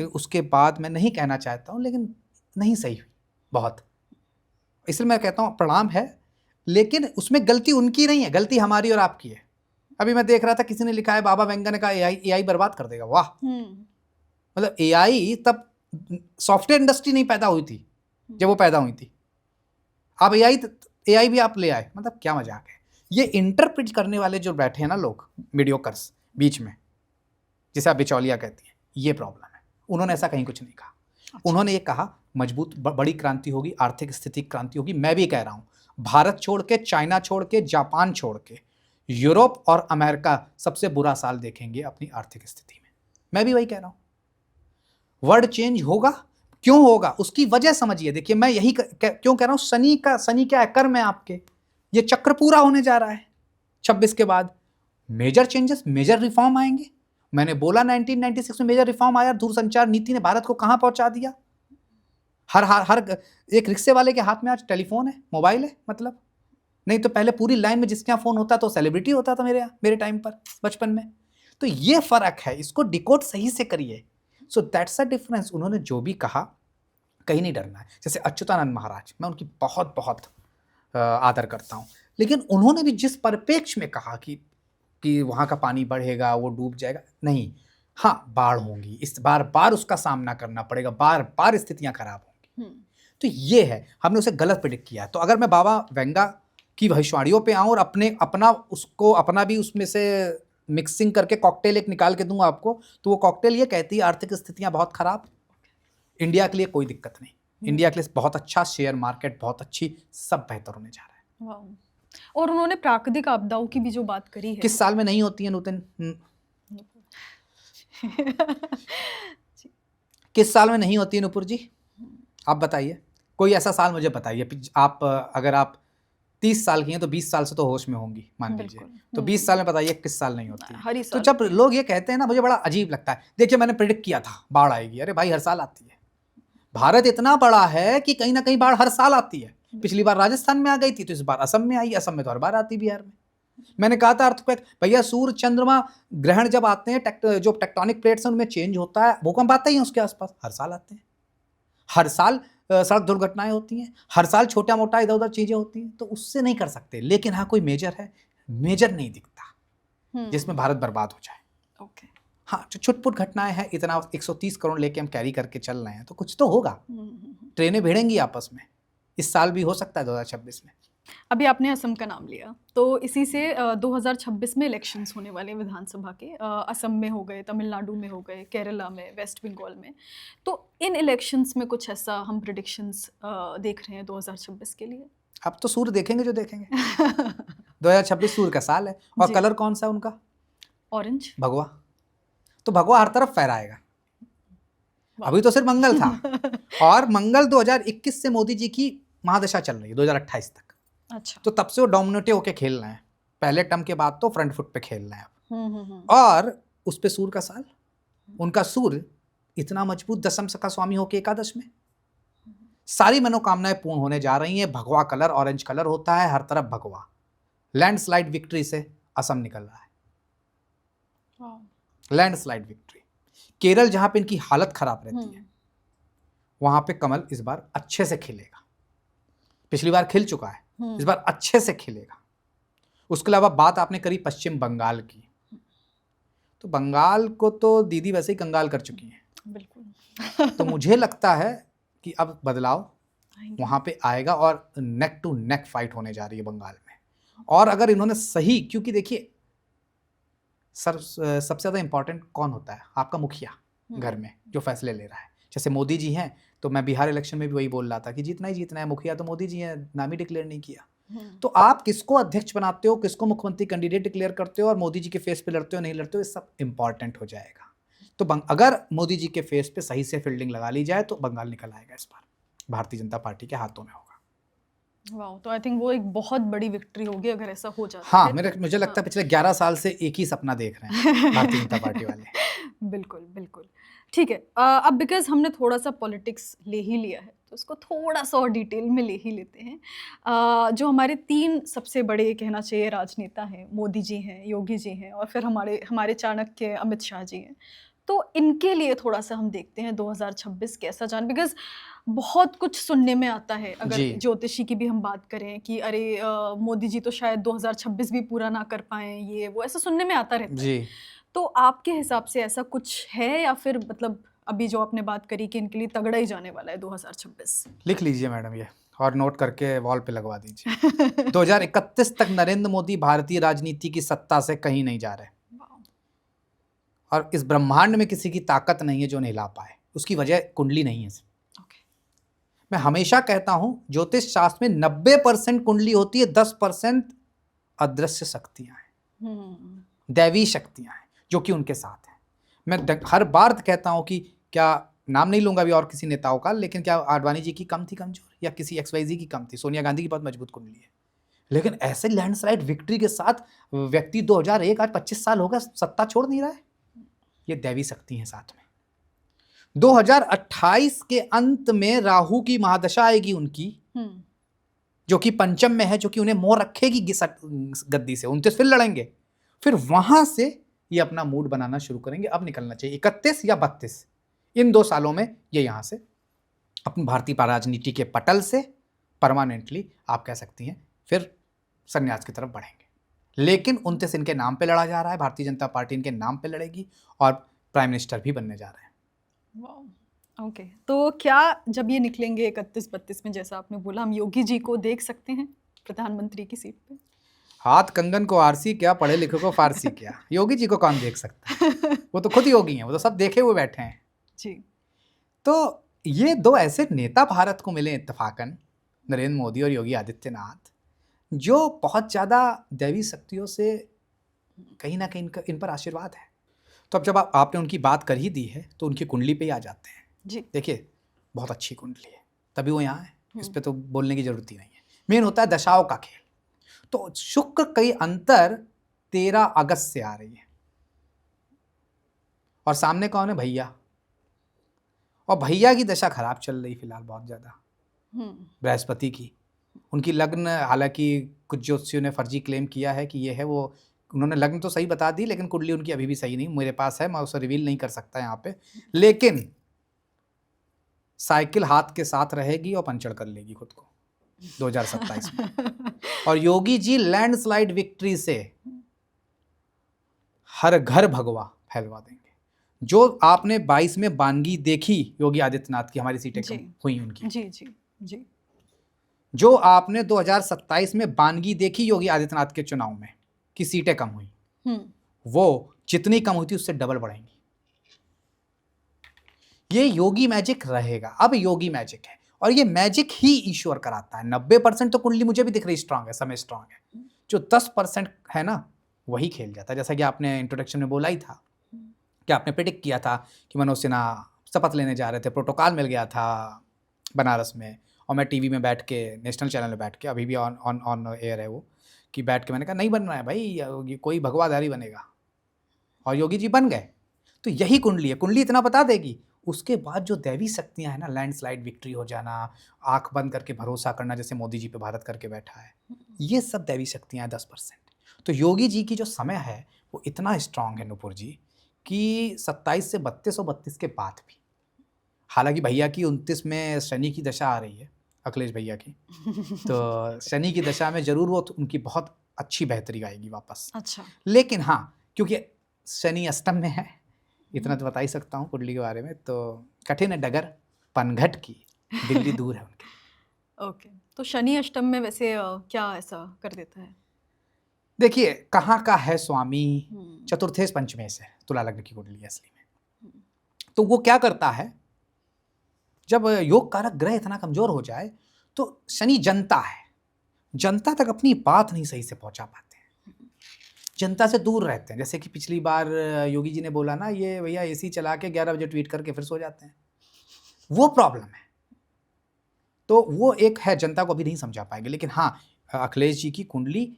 Speaker 2: उसके बाद मैं नहीं कहना चाहता हूँ, लेकिन नहीं सही हुई बहुत, इसलिए मैं कहता हूँ प्रणाम है, लेकिन उसमें गलती उनकी नहीं है, गलती हमारी और आपकी है। अभी मैं देख रहा था किसी ने लिखा है बाबा वेंगा ने कहा एआई बर्बाद कर देगा। वाह, मतलब एआई तब सॉफ्टवेयर इंडस्ट्री नहीं पैदा हुई थी जब वो पैदा हुई थी, अब एआई भी आप ले आए, मतलब क्या मजाक है। ये इंटरप्रेट करने वाले जो बैठे हैं ना लोग, मीडियोकर्स बीच में, जिसे आप बिचौलिया कहती हैं, ये प्रॉब्लम है। उन्होंने ऐसा कहीं कुछ नहीं कहा। उन्होंने ये कहा मजबूत बड़ी क्रांति होगी, आर्थिक स्थिति क्रांति होगी। मैं भी कह रहा हूँ, भारत छोड़ के, चाइना छोड़ के, जापान छोड़ के, यूरोप और अमेरिका सबसे बुरा साल देखेंगे अपनी आर्थिक स्थिति में। मैं भी वही कह रहा हूँ। वर्ल्ड चेंज होगा, क्यों होगा उसकी वजह समझिए। देखिए मैं यही क्यों कह रहा हूँ, शनि क्या है, कर्म है आपके, ये चक्र पूरा होने जा रहा है। 26 के बाद मेजर चेंजेस, मेजर रिफॉर्म आएंगे। मैंने बोला 1996 में मेजर रिफॉर्म आया, दूरसंचार नीति ने भारत को कहां पहुंचा दिया। हर एक रिक्शे वाले के हाथ में आज टेलीफोन है, मोबाइल है। मतलब नहीं तो पहले पूरी लाइन में जिसके यहाँ फोन होता तो सेलिब्रिटी होता था मेरे टाइम पर, बचपन में। तो ये फर्क है, इसको डिकोड सही से करिए। So that's a difference. उन्होंने जो भी कहा, कहीं नहीं डरना है। जैसे अच्युतानंद महाराज, मैं उनकी बहुत बहुत आदर करता हूँ, लेकिन उन्होंने भी जिस परिप्रेक्ष्य में कहा कि वहाँ का पानी बढ़ेगा, वो डूब जाएगा, नहीं, हाँ बाढ़ होंगी, इस बार उसका सामना करना पड़ेगा, बार स्थितियाँ खराब होंगी। तो ये है, हमने उसे गलत प्रेडिक्ट किया। तो अगर मैं बाबा वेंगा की भविष्यवाणियों पे आऊँ और अपना भी उसमें से मिक्सिंग करके कॉकटेल एक निकाल के दूंगा आपको, तो वो कॉकटेल ये कहती है आर्थिक स्थितियाँ बहुत खराब, इंडिया के लिए कोई दिक्कत नहीं, इंडिया के लिए बहुत अच्छा, शेयर मार्केट बहुत अच्छी, सब बेहतर होने जा रहा है।
Speaker 1: और उन्होंने प्राकृतिक आपदाओं की भी जो बात करी है,
Speaker 2: किस साल में नहीं होती है नूतन? किस साल में नहीं होती है नुपुर जी, आप बताइए। कोई ऐसा साल मुझे बताइए। आप अगर आप 30 साल की हैं तो 20 साल से तो होश में होंगी मान लीजिए, तो 20 साल में बताइए किस साल नहीं होती है। तो जब लोग ये कहते हैं ना, मुझे बड़ा अजीब लगता है। देखिए मैंने प्रेडिक्ट किया था बाढ़ आएगी, अरे भाई हर साल आती है। भारत इतना बड़ा है कि कहीं ना कहीं बाढ़ हर साल आती है। पिछली बार राजस्थान में आ गई थी, तो इस बार असम में आई, असम में तो हर बार आती, बिहार में। मैंने कहा था अर्थक्वेक, भैया सूर्य चंद्रमा ग्रहण जब आते हैं, जो टेक्टोनिक प्लेट्स हैं उनमें चेंज होता है, भूकंप आते ही उसके आसपास, हर साल आते हैं। हर साल सड़क दुर्घटनाएं होती हैं, हर साल छोटा मोटा इधर उधर चीजें होती हैं, तो उससे नहीं कर सकते। लेकिन हाँ कोई मेजर है, मेजर नहीं दिखता जिसमें भारत बर्बाद हो जाए।
Speaker 1: ओके,
Speaker 2: हाँ जो छुटपुट घटनाएं हैं, इतना 130 करोड़ लेके हम कैरी करके चल रहे हैं, तो कुछ तो होगा। ट्रेनें भिड़ेंगी आपस में, इस साल भी हो सकता है 2026 में।
Speaker 1: अभी आपने असम का नाम लिया, तो इसी से 2026 में इलेक्शंस होने वाले विधानसभा के, असम में हो गए, तमिलनाडु में हो बगए, केरला में, वेस्ट बंगाल में। तो इन इलेक्शंस में कुछ ऐसा हम प्रेडिक्शंस देख रहे हैं 2026 के लिए?
Speaker 2: अब तो सूर्य देखेंगे जो देखेंगे। 2026 सूर्य का साल है। और कलर कौन सा है उनका?
Speaker 1: ऑरेंज,
Speaker 2: भगवा। तो भगवा हर तरफ फहराएगा। अभी तो सिर्फ मंगल था और मंगल 2021 से मोदी जी की महादशा चल रही है 2028 तक।
Speaker 1: अच्छा,
Speaker 2: तो तब से वो डोमिनेटिव होके खेल रहे हैं। पहले टर्म के बाद तो फ्रंट फुट पे खेल रहे हैं। और उस पे सूर्य का साल, उनका सूर्य इतना मजबूत, दशम का स्वामी होके एकादश में, सारी मनोकामनाएं पूर्ण होने जा रही हैं। भगवा कलर, ऑरेंज कलर होता है, हर तरफ भगवा। लैंडस्लाइड विक्ट्री से असम निकल रहा है, लैंडस्लाइड विक्ट्री। केरल जहां पे इनकी हालत खराब रहती है, वहां पे कमल इस बार अच्छे से खिलेगा। पिछली बार खिल चुका है, इस बार अच्छे से खिलेगा। उसके अलावा बात आपने करी पश्चिम बंगाल की, तो बंगाल को तो दीदी वैसे ही कंगाल कर चुकी हैं।
Speaker 1: बिल्कुल।
Speaker 2: तो मुझे लगता है कि अब बदलाव वहां पे आएगा और नेक टू नेक फाइट होने जा रही है बंगाल में। और अगर इन्होंने सही, क्योंकि देखिए सबसे ज़्यादा इंपॉर्टेंट कौन होता है? आपका मुखिया घर में जो फैसले ले रहा है। जैसे मोदी जी हैं, तो मैं बिहार इलेक्शन में भी वही बोल रहा था कि जीतना ही जीतना है, मुखिया तो मोदी जी हैं, नाम ही डिक्लेयर नहीं किया। तो आप किसको अध्यक्ष बनाते हो, किसको मुख्यमंत्री कैंडिडेट डिक्लेयर करते हो और मोदी जी के फेस पे लड़ते हो नहीं लड़ते हो, ये सब इंपॉर्टेंट हो जाएगा। तो अगर मोदी जी के फेस पे सही से फील्डिंग लगा ली जाए तो बंगाल निकल आएगा इस बार, भारतीय जनता पार्टी के हाथों में होगा।
Speaker 1: वाह, तो आई थिंक वो एक बहुत बड़ी विक्ट्री होगी अगर ऐसा हो जाता
Speaker 2: हाँ,
Speaker 1: है।
Speaker 2: मुझे लगता है पिछले 11 साल से एक ही सपना देख रहे हैं भारतीय जनता पार्टी वाले।
Speaker 1: बिल्कुल बिल्कुल, ठीक है। अब बिकॉज हमने थोड़ा सा पॉलिटिक्स ले ही लिया है, तो उसको थोड़ा सा और डिटेल में ले ही लेते हैं। जो हमारे 3 सबसे बड़े कहना चाहिए राजनेता हैं, मोदी जी हैं, योगी जी हैं और फिर हमारे चाणक्य अमित शाह जी हैं। तो इनके लिए थोड़ा सा हम देखते हैं 2026 कैसा जान, बिकॉज बहुत कुछ सुनने में आता है। अगर ज्योतिषी की भी हम बात करें कि अरे मोदी जी तो शायद 2026 भी पूरा ना कर पाएं, ये वो ऐसा सुनने में आता रहता है। तो आपके हिसाब से ऐसा कुछ है या फिर मतलब अभी जो आपने बात करी कि इनके लिए तगड़ा ही जाने वाला है 2026?
Speaker 2: लिख लीजिए मैडम, ये और नोट करके वॉल पे लगवा दीजिए। 2031 तक नरेंद्र मोदी भारतीय राजनीति की सत्ता से कहीं नहीं जा रहे, और इस ब्रह्मांड में किसी की ताकत नहीं है जो उन्हें हिला पाए। उसकी वजह कुंडली नहीं है। मैं हमेशा कहता हूं, ज्योतिष शास्त्र में 90% कुंडली होती है, 10% अदृश्य शक्तियां हैं, दैवी शक्तियां हैं जो कि उनके साथ हैं। मैं हर बार कहता हूं कि क्या, नाम नहीं लूंगा अभी और किसी नेताओं का, लेकिन क्या आडवाणी जी की कम थी कमजोर, या किसी XYZ की कम थी? सोनिया गांधी की बहुत मजबूत कुंडली है, लेकिन ऐसे लैंडस्लाइड विक्ट्री के साथ व्यक्ति 2001 आज 25 साल हो गया सत्ता छोड़ नहीं रहा है। ये दैवी शक्ति है साथ में। 2028 के अंत में राहु की महादशा आएगी उनकी, जो कि पंचम में है, जो कि उन्हें मोह रखेगी गद्दी से। 29 फिर लड़ेंगे, फिर वहां से ये अपना मूड बनाना शुरू करेंगे। अब निकलना चाहिए 31 या 32, इन 2 सालों में ये यहां से अपनी भारतीय राजनीति के पटल से परमानेंटली, आप कह सकती हैं, फिर संन्यास की तरफ बढ़ेंगे। लेकिन 29 इनके नाम पे लड़ा जा रहा है, भारतीय जनता पार्टी इनके नाम पे लड़ेगी और प्राइम मिनिस्टर भी बनने जा रहे हैं।
Speaker 1: ओके, तो क्या जब ये निकलेंगे 31-32 में, जैसा आपने बोला, हम योगी जी को देख सकते हैं प्रधानमंत्री की सीट पे?
Speaker 2: हाथ कंगन को आरसी क्या, पढ़े लिखे को फारसी क्या। योगी जी को कौन देख सकता है? वो तो खुद योगी हैं, वो तो सब देखे हुए बैठे हैं
Speaker 1: जी।
Speaker 2: तो ये 2 ऐसे नेता भारत को मिले इत्तेफाकन, नरेंद्र मोदी और योगी आदित्यनाथ, जो बहुत ज़्यादा दैवी शक्तियों से कहीं ना कहीं इन पर आशीर्वाद है। तो अब जब आपने उनकी बात कर ही दी है, तो उनकी कुंडली पे ही आ जाते हैं
Speaker 1: जी।
Speaker 2: देखिए, बहुत अच्छी कुंडली है, तभी वो यहाँ है, इस पे तो बोलने की जरूरत ही नहीं है। मेन होता है दशाओं का खेल। तो शुक्र कई अंतर 13 अगस्त से आ रही है, और सामने कौन है? भैया। और भैया की दशा खराब चल रही फिलहाल बहुत ज़्यादा, बृहस्पति की। उनकी लग्न, हालांकि कुछ ज्योतिषियों ने फर्जी क्लेम किया है कि ये है वो, उन्होंने लग्न तो सही बता दी, लेकिन कुंडली उनकी अभी भी सही नहीं मेरे पास है, मैं उसे रिवील नहीं कर सकता यहाँ पे। लेकिन साइकिल हाथ के साथ रहेगी और पंचर कर लेगी खुद को 2027 में। और योगी जी लैंडस्लाइड विक्ट्री से हर घर भगवा फैलवा देंगे। जो आपने 22 में बानगी देखी योगी आदित्यनाथ की, हमारी सीटें कम हुई उनकी,
Speaker 1: जी जी जी।
Speaker 2: जो आपने 2027 में बानगी देखी योगी आदित्यनाथ के चुनाव में कि सीटें कम हुई, वो जितनी कम हुई थी उससे डबल बढ़ेंगी। ये योगी मैजिक रहेगा। अब योगी मैजिक है, और ये मैजिक ही ईश्वर कराता है। 90% तो कुंडली मुझे भी दिख रही स्ट्रांग है, समय स्ट्रांग है। जो 10% है ना, वही खेल जाता है। जैसा कि आपने इंट्रोडक्शन में बोला ही था कि आपने प्रेडिक्ट किया था कि मनोज सिन्हा शपथ लेने जा रहे थे, प्रोटोकॉल मिल गया था बनारस में, और मैं टीवी में बैठ के, नेशनल चैनल में बैठ के, अभी भी ऑन एयर है वो, कि बैठ के मैंने कहा नहीं बन रहा है भाई, कोई भगवाधारी बनेगा, और योगी जी बन गए। तो यही कुंडली है। कुंडली इतना बता देगी। उसके बाद जो दैवी शक्तियां हैं ना, लैंडस्लाइड विक्ट्री हो जाना, आंख बंद करके भरोसा करना, जैसे मोदी जी पे भारत करके बैठा है, ये सब दैवी शक्तियां 10%। तो योगी जी की जो समय है वो इतना स्ट्रांग है नुपुर जी, कि 27 से 32 और 32 के बाद भी, हालांकि भैया की 29 में शनि की दशा आ रही है, अखिलेश भैया की, तो शनि की दशा में जरूर वो उनकी बहुत अच्छी बेहतरी आएगी वापस।
Speaker 1: अच्छा।
Speaker 2: लेकिन हाँ, क्योंकि शनि अष्टम में है, इतना तो बता ही सकता हूँ कुंडली के बारे में, तो कठिन है डगर पनघट की, दिल्ली दूर है उनकी।
Speaker 1: ओके, तो शनि अष्टम में वैसे क्या ऐसा कर देता है?
Speaker 2: देखिए, कहाँ का है स्वामी, चतुर्थेश पंचमेश है तुला लग्न की कुंडली असली में। तो वो क्या करता है, जब योग कारक ग्रह इतना कमजोर हो जाए, तो शनि जनता है, जनता तक अपनी बात नहीं सही से पहुंचा पाते हैं, जनता से दूर रहते हैं। जैसे कि पिछली बार योगी जी ने बोला ना, ये भैया एसी चला के 11 बजे ट्वीट करके फिर सो जाते हैं, वो प्रॉब्लम है। तो वो एक है, जनता को अभी नहीं समझा पाएंगे। लेकिन हाँ, अखिलेश जी की कुंडली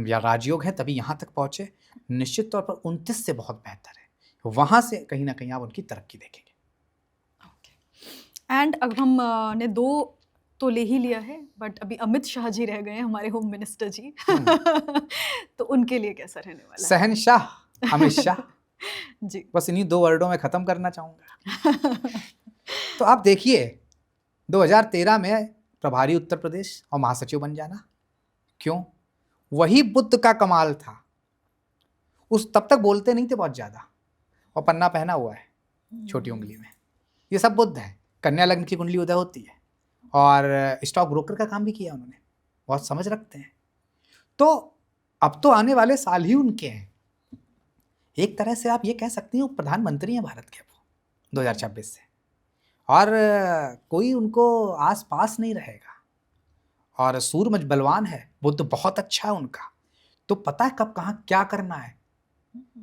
Speaker 2: या राजयोग है, तभी यहाँ तक पहुंचे। निश्चित तौर पर 29 से बहुत बेहतर है, वहां से कहीं ना कहीं आप उनकी तरक्की देखेंगे।
Speaker 1: एंड अब हम ने 2 तो ले ही लिया है, बट अभी अमित शाह जी रह गए हैं, हमारे होम मिनिस्टर जी। तो उनके लिए कैसा रहने वाला है?
Speaker 2: शहनशाह अमित शाह
Speaker 1: जी।
Speaker 2: बस इन्हीं 2 वर्डों में खत्म करना चाहूंगा। तो आप देखिए, 2013 में प्रभारी उत्तर प्रदेश और महासचिव बन जाना, क्यों? वही बुद्ध का कमाल था। उस तब तक बोलते नहीं थे बहुत ज्यादा, और पन्ना पहना हुआ है छोटी उंगली में, ये सब बुद्ध है। कन्या लग्न की कुंडली उदय होती है, और स्टॉक ब्रोकर का काम भी किया उन्होंने, बहुत समझ रखते हैं। तो अब तो आने वाले साल ही उनके हैं। एक तरह से आप ये कह सकते हैं वो प्रधानमंत्री हैं भारत के, वो 2026 से, और कोई उनको आस पास नहीं रहेगा। और सूरज बलवान है, बुद्ध बहुत अच्छा है उनका, तो पता है कब कहाँ क्या करना है।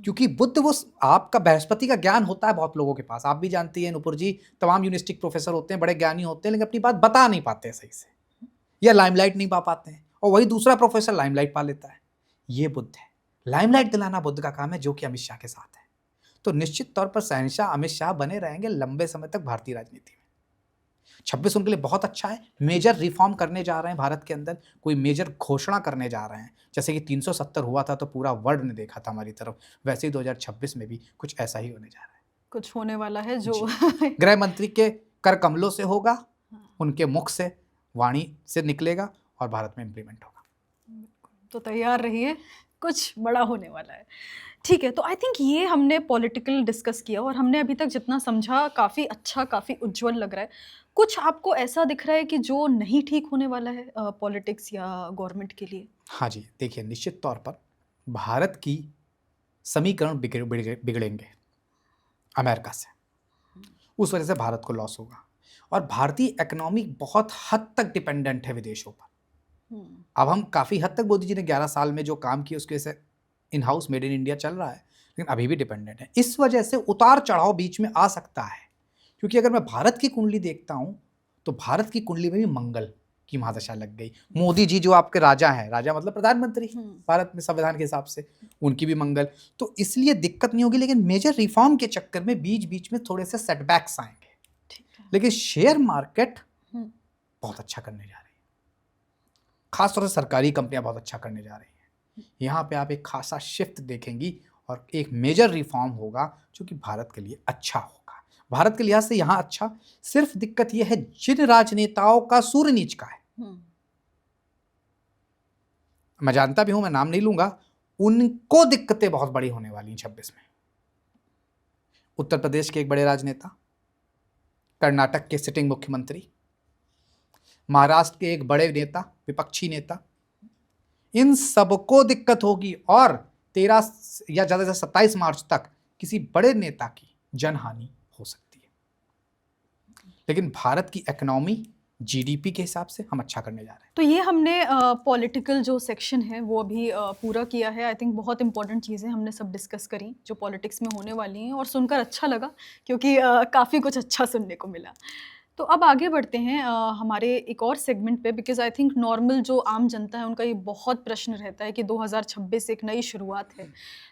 Speaker 2: क्योंकि बुद्ध वो आपका बृहस्पति का ज्ञान होता है बहुत लोगों के पास, आप भी जानती हैं नुपुर जी, तमाम यूनिवर्सिटी प्रोफेसर होते हैं, बड़े ज्ञानी होते हैं, लेकिन अपनी बात बता नहीं पाते हैं सही से, या लाइमलाइट नहीं पा पाते हैं, और वही दूसरा प्रोफेसर लाइमलाइट पा लेता है। ये बुद्ध है, लाइमलाइट दिलाना बुद्ध का काम है, जो कि अमित शाह के साथ है। तो निश्चित तौर पर शहंशाह अमित शाह बने रहेंगे लंबे समय तक भारतीय राजनीति में। 26 उनके लिए बहुत अच्छा है, मेजर रिफॉर्म करने जा रहे हैं भारत के अंदर, कोई मेजर घोषणा करने जा रहे हैं। जैसे कि 370 हुआ था तो पूरा वर्ल्ड ने देखा था हमारी तरफ, वैसे ही 2026 में भी कुछ ऐसा ही होने जा रहा है।
Speaker 1: कुछ होने वाला है जो
Speaker 2: गृह मंत्री के कर कमलों से होगा, उनके मुख से वाणी से निकलेगा और भारत में इम्प्लीमेंट होगा।
Speaker 1: तो तैयार रहिए, कुछ बड़ा होने वाला है। ठीक है, तो आई थिंक ये हमने पॉलिटिकल डिस्कस किया और हमने अभी तक जितना समझा काफ़ी अच्छा, काफ़ी उज्जवल लग रहा है। कुछ आपको ऐसा दिख रहा है कि जो नहीं ठीक होने वाला है पॉलिटिक्स या गवर्नमेंट के लिए?
Speaker 2: हाँ जी, देखिए निश्चित तौर पर भारत की समीकरण बिगड़ेंगे अमेरिका से, उस वजह से भारत को लॉस होगा। और भारतीय इकोनॉमी बहुत हद तक डिपेंडेंट है विदेशों पर। अब हम काफ़ी हद तक मोदी जी ने 11 साल में जो काम किया उसके से in house made in India चल रहा है, लेकिन अभी भी डिपेंडेंट है। इस वजह से उतार चढ़ाव बीच में आ सकता है, क्योंकि अगर मैं भारत की कुंडली देखता हूं तो भारत की कुंडली में भी मंगल की महादशा लग गई। मोदी जी जो आपके राजा हैं, राजा मतलब प्रधानमंत्री भारत में संविधान के हिसाब से, उनकी भी मंगल, तो इसलिए दिक्कत नहीं होगी। लेकिन मेजर रिफॉर्म के चक्कर में बीच बीच में थोड़े से सेटबैक्स आएंगे। लेकिन शेयर मार्केट बहुत अच्छा करने जा रही है, खासतौर से सरकारी कंपनियां बहुत अच्छा करने जा रही हैं। यहाँ पे आप एक खासा शिफ्ट देखेंगी और एक मेजर रिफॉर्म होगा जो कि भारत के लिए अच्छा होगा। भारत के लिहाज से यहाँ अच्छा, सिर्फ दिक्कत यह है जिन राजनेताओं का सूर्य नीच का है, मैं जानता भी हूं, मैं नाम नहीं लूंगा, उनको दिक्कतें बहुत बड़ी होने वाली हैं 26 में। उत्तर प्रदेश के एक बड़े राजनेता, कर्नाटक के सिटिंग मुख्यमंत्री, महाराष्ट्र के एक बड़े नेता, विपक्षी नेता, इन सबको दिक्कत होगी। और 13 या ज़्यादा से 27 मार्च तक किसी बड़े नेता की जनहानि हो सकती है। लेकिन भारत की इकोनॉमी जीडीपी के हिसाब से हम अच्छा करने जा रहे हैं।
Speaker 1: तो ये हमने पॉलिटिकल जो सेक्शन है वो अभी पूरा किया है। आई थिंक बहुत इंपॉर्टेंट चीज़ें हमने सब डिस्कस करी जो पॉलिटिक्स में होने वाली हैं, और सुनकर अच्छा लगा क्योंकि काफ़ी कुछ अच्छा सुनने को मिला। तो अब आगे बढ़ते हैं हमारे एक और सेगमेंट पे, बिकॉज़ आई थिंक नॉर्मल जो आम जनता है उनका ये बहुत प्रश्न रहता है कि 2026 एक नई शुरुआत है,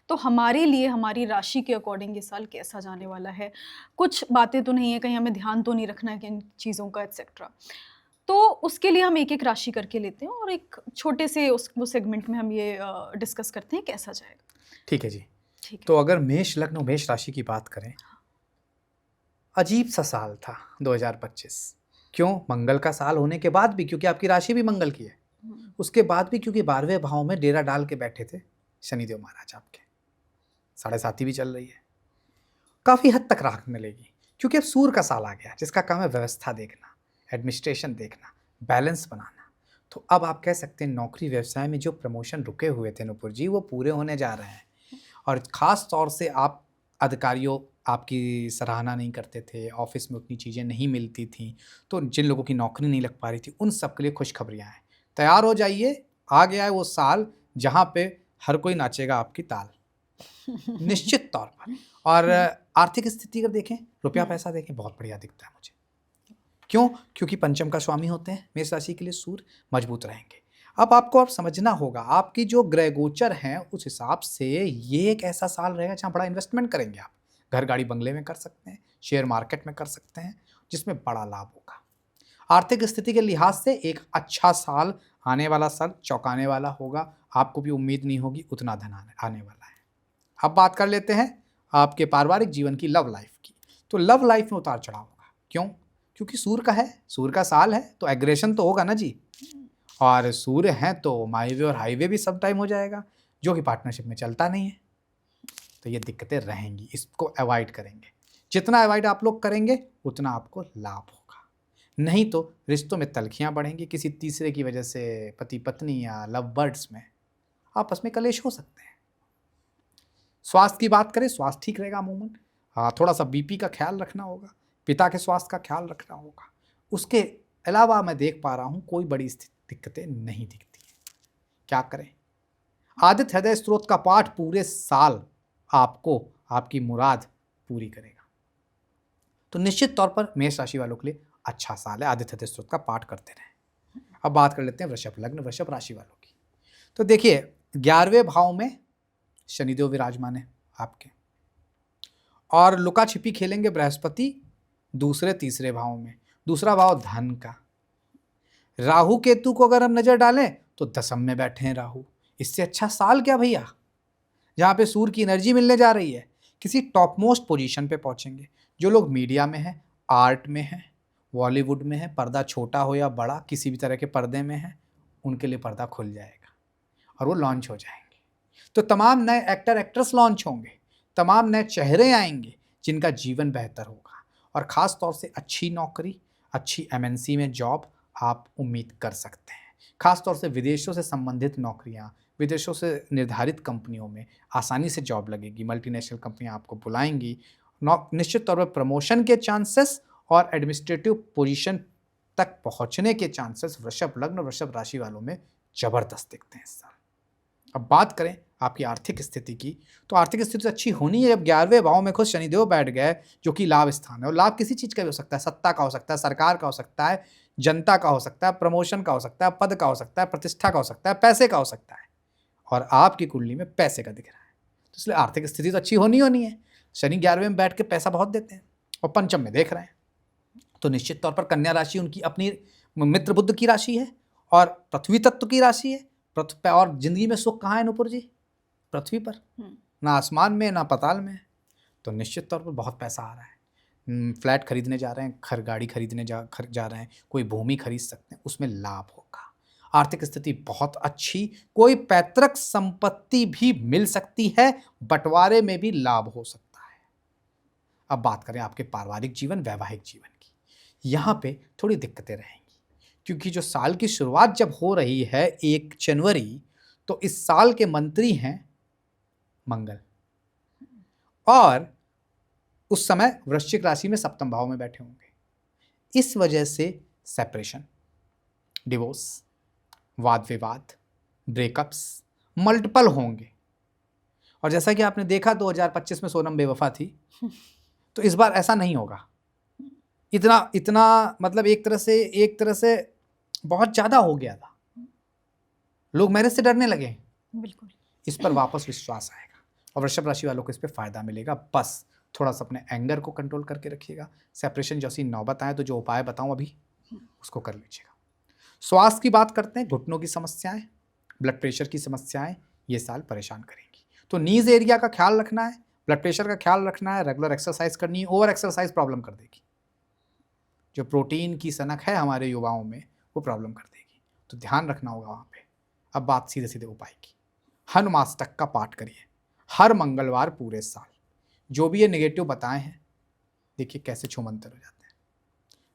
Speaker 1: तो हमारे लिए हमारी राशि के अकॉर्डिंग ये साल कैसा जाने वाला है? कुछ बातें तो नहीं है, कहीं हमें ध्यान तो नहीं रखना है कि इन चीज़ों का एटसेट्रा। तो उसके लिए हम एक-एक राशि करके लेते हैं और एक छोटे से वो सेगमेंट में हम ये डिस्कस करते हैं कैसा जाएगा।
Speaker 2: ठीक है जी।
Speaker 1: ठीक है।
Speaker 2: तो अगर मेष लग्न और मेष राशि की बात करें, अजीब सा साल था 2025। क्यों? मंगल का साल होने के बाद भी, क्योंकि आपकी राशि भी मंगल की है, उसके बाद भी क्योंकि 12वें भाव में डेरा डाल के बैठे थे शनिदेव महाराज आपके, 7.5 भी चल रही है, काफ़ी हद तक राहत मिलेगी। क्योंकि अब सूर्य का साल आ गया जिसका काम है व्यवस्था देखना, एडमिनिस्ट्रेशन देखना, बैलेंस बनाना। तो अब आप कह सकते हैं नौकरी व्यवसाय में जो प्रमोशन रुके हुए थे नुपुर जी, वो पूरे होने जा रहे हैं। और ख़ास तौर से आप अधिकारियों आपकी सराहना नहीं करते थे, ऑफिस में उतनी चीज़ें नहीं मिलती थी, तो जिन लोगों की नौकरी नहीं लग पा रही थी उन सब के लिए खुशखबरियाँ हैं। तैयार हो जाइए, आ गया है वो साल जहाँ पे हर कोई नाचेगा आपकी ताल निश्चित तौर पर। और आर्थिक स्थिति अगर देखें, रुपया पैसा देखें, बहुत बढ़िया दिखता है मुझे। क्यों? क्योंकि पंचम का स्वामी होते हैं मेष राशि के लिए सूर्य, मजबूत रहेंगे। अब समझना होगा आपकी जो ग्रह गोचर हैं उस हिसाब से ये एक ऐसा साल रहेगा जहाँ बड़ा इन्वेस्टमेंट करेंगे आप, घर गाड़ी बंगले में कर सकते हैं, शेयर मार्केट में कर सकते हैं, जिसमें बड़ा लाभ होगा। आर्थिक स्थिति के लिहाज से एक अच्छा साल आने वाला साल चौंकाने वाला होगा, आपको भी उम्मीद नहीं होगी उतना धन आने वाला है। अब बात कर लेते हैं आपके पारिवारिक जीवन की, लव लाइफ की। तो लव लाइफ में उतार चढ़ाव होगा। क्यों? क्योंकि सूर्य का है, सूर्य का साल है तो एग्रेशन तो होगा ना जी, और सूर्य हैं तो माईवे और हाईवे भी सब टाइम हो जाएगा, जो कि पार्टनरशिप में चलता नहीं है। तो ये दिक्कतें रहेंगी, इसको अवॉइड करेंगे। जितना अवॉइड आप लोग करेंगे उतना आपको लाभ होगा। नहीं तो रिश्तों में तलखियां बढ़ेंगी, किसी तीसरे की वजह से पति पत्नी या लव बर्ड्स में आपस में कलेश हो सकते हैं। स्वास्थ्य की बात करें, स्वास्थ्य ठीक रहेगा अमूमन। हाँ, थोड़ा सा बीपी का ख्याल रखना होगा, पिता के स्वास्थ्य का ख्याल रखना होगा। उसके अलावा मैं देख पा रहा हूँ कोई बड़ी दिक्कतें नहीं दिखती हैं। क्या करें? आदित्य हृदय स्त्रोत का पाठ पूरे साल आपको आपकी मुराद पूरी करेगा। तो निश्चित तौर पर मेष राशि वालों के लिए अच्छा साल है, आदित्य हृदय स्त्रोत का पाठ करते रहें। अब बात कर लेते हैं वृषभ लग्न, वृषभ राशि वालों की। तो देखिए, 11वें भाव में शनिदेव विराजमान है आपके, और लुका छिपी खेलेंगे बृहस्पति दूसरे तीसरे भाव में। दूसरा भाव धन का, राहु केतु को अगर हम नजर डालें तो दशम में बैठे हैं राहु। इससे अच्छा साल क्या भैया, जहाँ पे सूर्य की एनर्जी मिलने जा रही है, किसी टॉप मोस्ट पोजीशन पे पहुंचेंगे। जो लोग मीडिया में हैं, आर्ट में हैं, बॉलीवुड में है, पर्दा छोटा हो या बड़ा, किसी भी तरह के पर्दे में है, उनके लिए पर्दा खुल जाएगा और वो लॉन्च हो जाएंगे। तो तमाम नए एक्टर एक्ट्रेस लॉन्च होंगे, तमाम नए चेहरे आएंगे जिनका जीवन बेहतर होगा, और ख़ास तौर से अच्छी नौकरी, अच्छी एमएनसी में जॉब आप उम्मीद कर सकते हैं। खास तौर से विदेशों से संबंधित नौकरियां, विदेशों से निर्धारित कंपनियों में आसानी से जॉब लगेगी, मल्टीनेशनल कंपनियां आपको बुलाएंगी। निश्चित तौर पर प्रमोशन के चांसेस और एडमिनिस्ट्रेटिव पोजीशन तक पहुंचने के चांसेस वृषभ लग्न, वृषभ राशि वालों में जबरदस्त दिखते हैं इस साल। अब बात करें आपकी आर्थिक स्थिति की, तो आर्थिक स्थिति अच्छी होनी है जब 11वें भाव में खुद शनिदेव बैठ गए, जो कि लाभ स्थान है। और लाभ किसी चीज़ का भी हो सकता है, सत्ता का हो सकता है, सरकार का हो सकता है, जनता का हो सकता है, प्रमोशन का हो सकता है, पद का हो सकता है, प्रतिष्ठा का हो सकता है, पैसे का हो सकता है। और आपकी कुंडली में पैसे का दिख रहा है, तो इसलिए आर्थिक स्थिति तो अच्छी होनी है। शनि 11वें में बैठ के पैसा बहुत देते हैं और पंचम में देख रहे हैं, तो निश्चित तौर पर कन्या राशि उनकी अपनी मित्र बुध की राशि है और पृथ्वी तत्व की राशि है। पृथ्वी पे, और जिंदगी में सुख कहाँ है नुपुर जी? पृथ्वी पर, ना आसमान में ना पाताल में। तो निश्चित तौर पर बहुत पैसा आ रहा है, फ्लैट खरीदने जा रहे हैं, घर गाड़ी खरीदने जा रहे हैं, कोई भूमि खरीद सकते हैं, उसमें लाभ होगा। आर्थिक स्थिति बहुत अच्छी, कोई पैतृक संपत्ति भी मिल सकती है, बंटवारे में भी लाभ हो सकता है। अब बात करें आपके पारिवारिक जीवन, वैवाहिक जीवन की, यहाँ पे थोड़ी दिक्कतें रहेंगी, क्योंकि जो साल की शुरुआत जब हो रही है 1 जनवरी, तो इस साल के मंत्री हैं मंगल, और उस समय वृश्चिक राशि में सप्तम भाव में बैठे होंगे। इस वजह से सेपरेशन, डिवोर्स, वाद विवाद, ब्रेकअप्स मल्टीपल होंगे। और जैसा कि आपने देखा 2025 में सोनम बेवफा थी, तो इस बार ऐसा नहीं होगा। इतना मतलब एक तरह से बहुत ज़्यादा हो गया था, लोग मैरिज से डरने लगे।
Speaker 1: बिल्कुल,
Speaker 2: इस पर वापस विश्वास आएगा और वृषभ राशि वालों को इस पर फायदा मिलेगा। बस थोड़ा सा अपने एंगर को कंट्रोल करके रखिएगा। सेपरेशन जैसी नौबत आए तो जो उपाय बताऊं अभी, उसको कर लीजिएगा। स्वास्थ्य की बात करते हैं, घुटनों की समस्याएं, ब्लड प्रेशर की समस्याएं ये साल परेशान करेंगी। तो नीज एरिया का ख्याल रखना है, ब्लड प्रेशर का ख्याल रखना है, रेगुलर एक्सरसाइज करनी है। ओवर एक्सरसाइज प्रॉब्लम कर देगी, जो प्रोटीन की सनक है हमारे युवाओं में वो प्रॉब्लम कर देगी, तो ध्यान रखना होगा वहाँ पे। अब बात सीधे सीधे उपाय की, हनुमाष्टक का पाठ करिए हर मंगलवार पूरे साल। जो भी ये नेगेटिव बताए हैं, देखिए कैसे छूमंतर हो जाते हैं।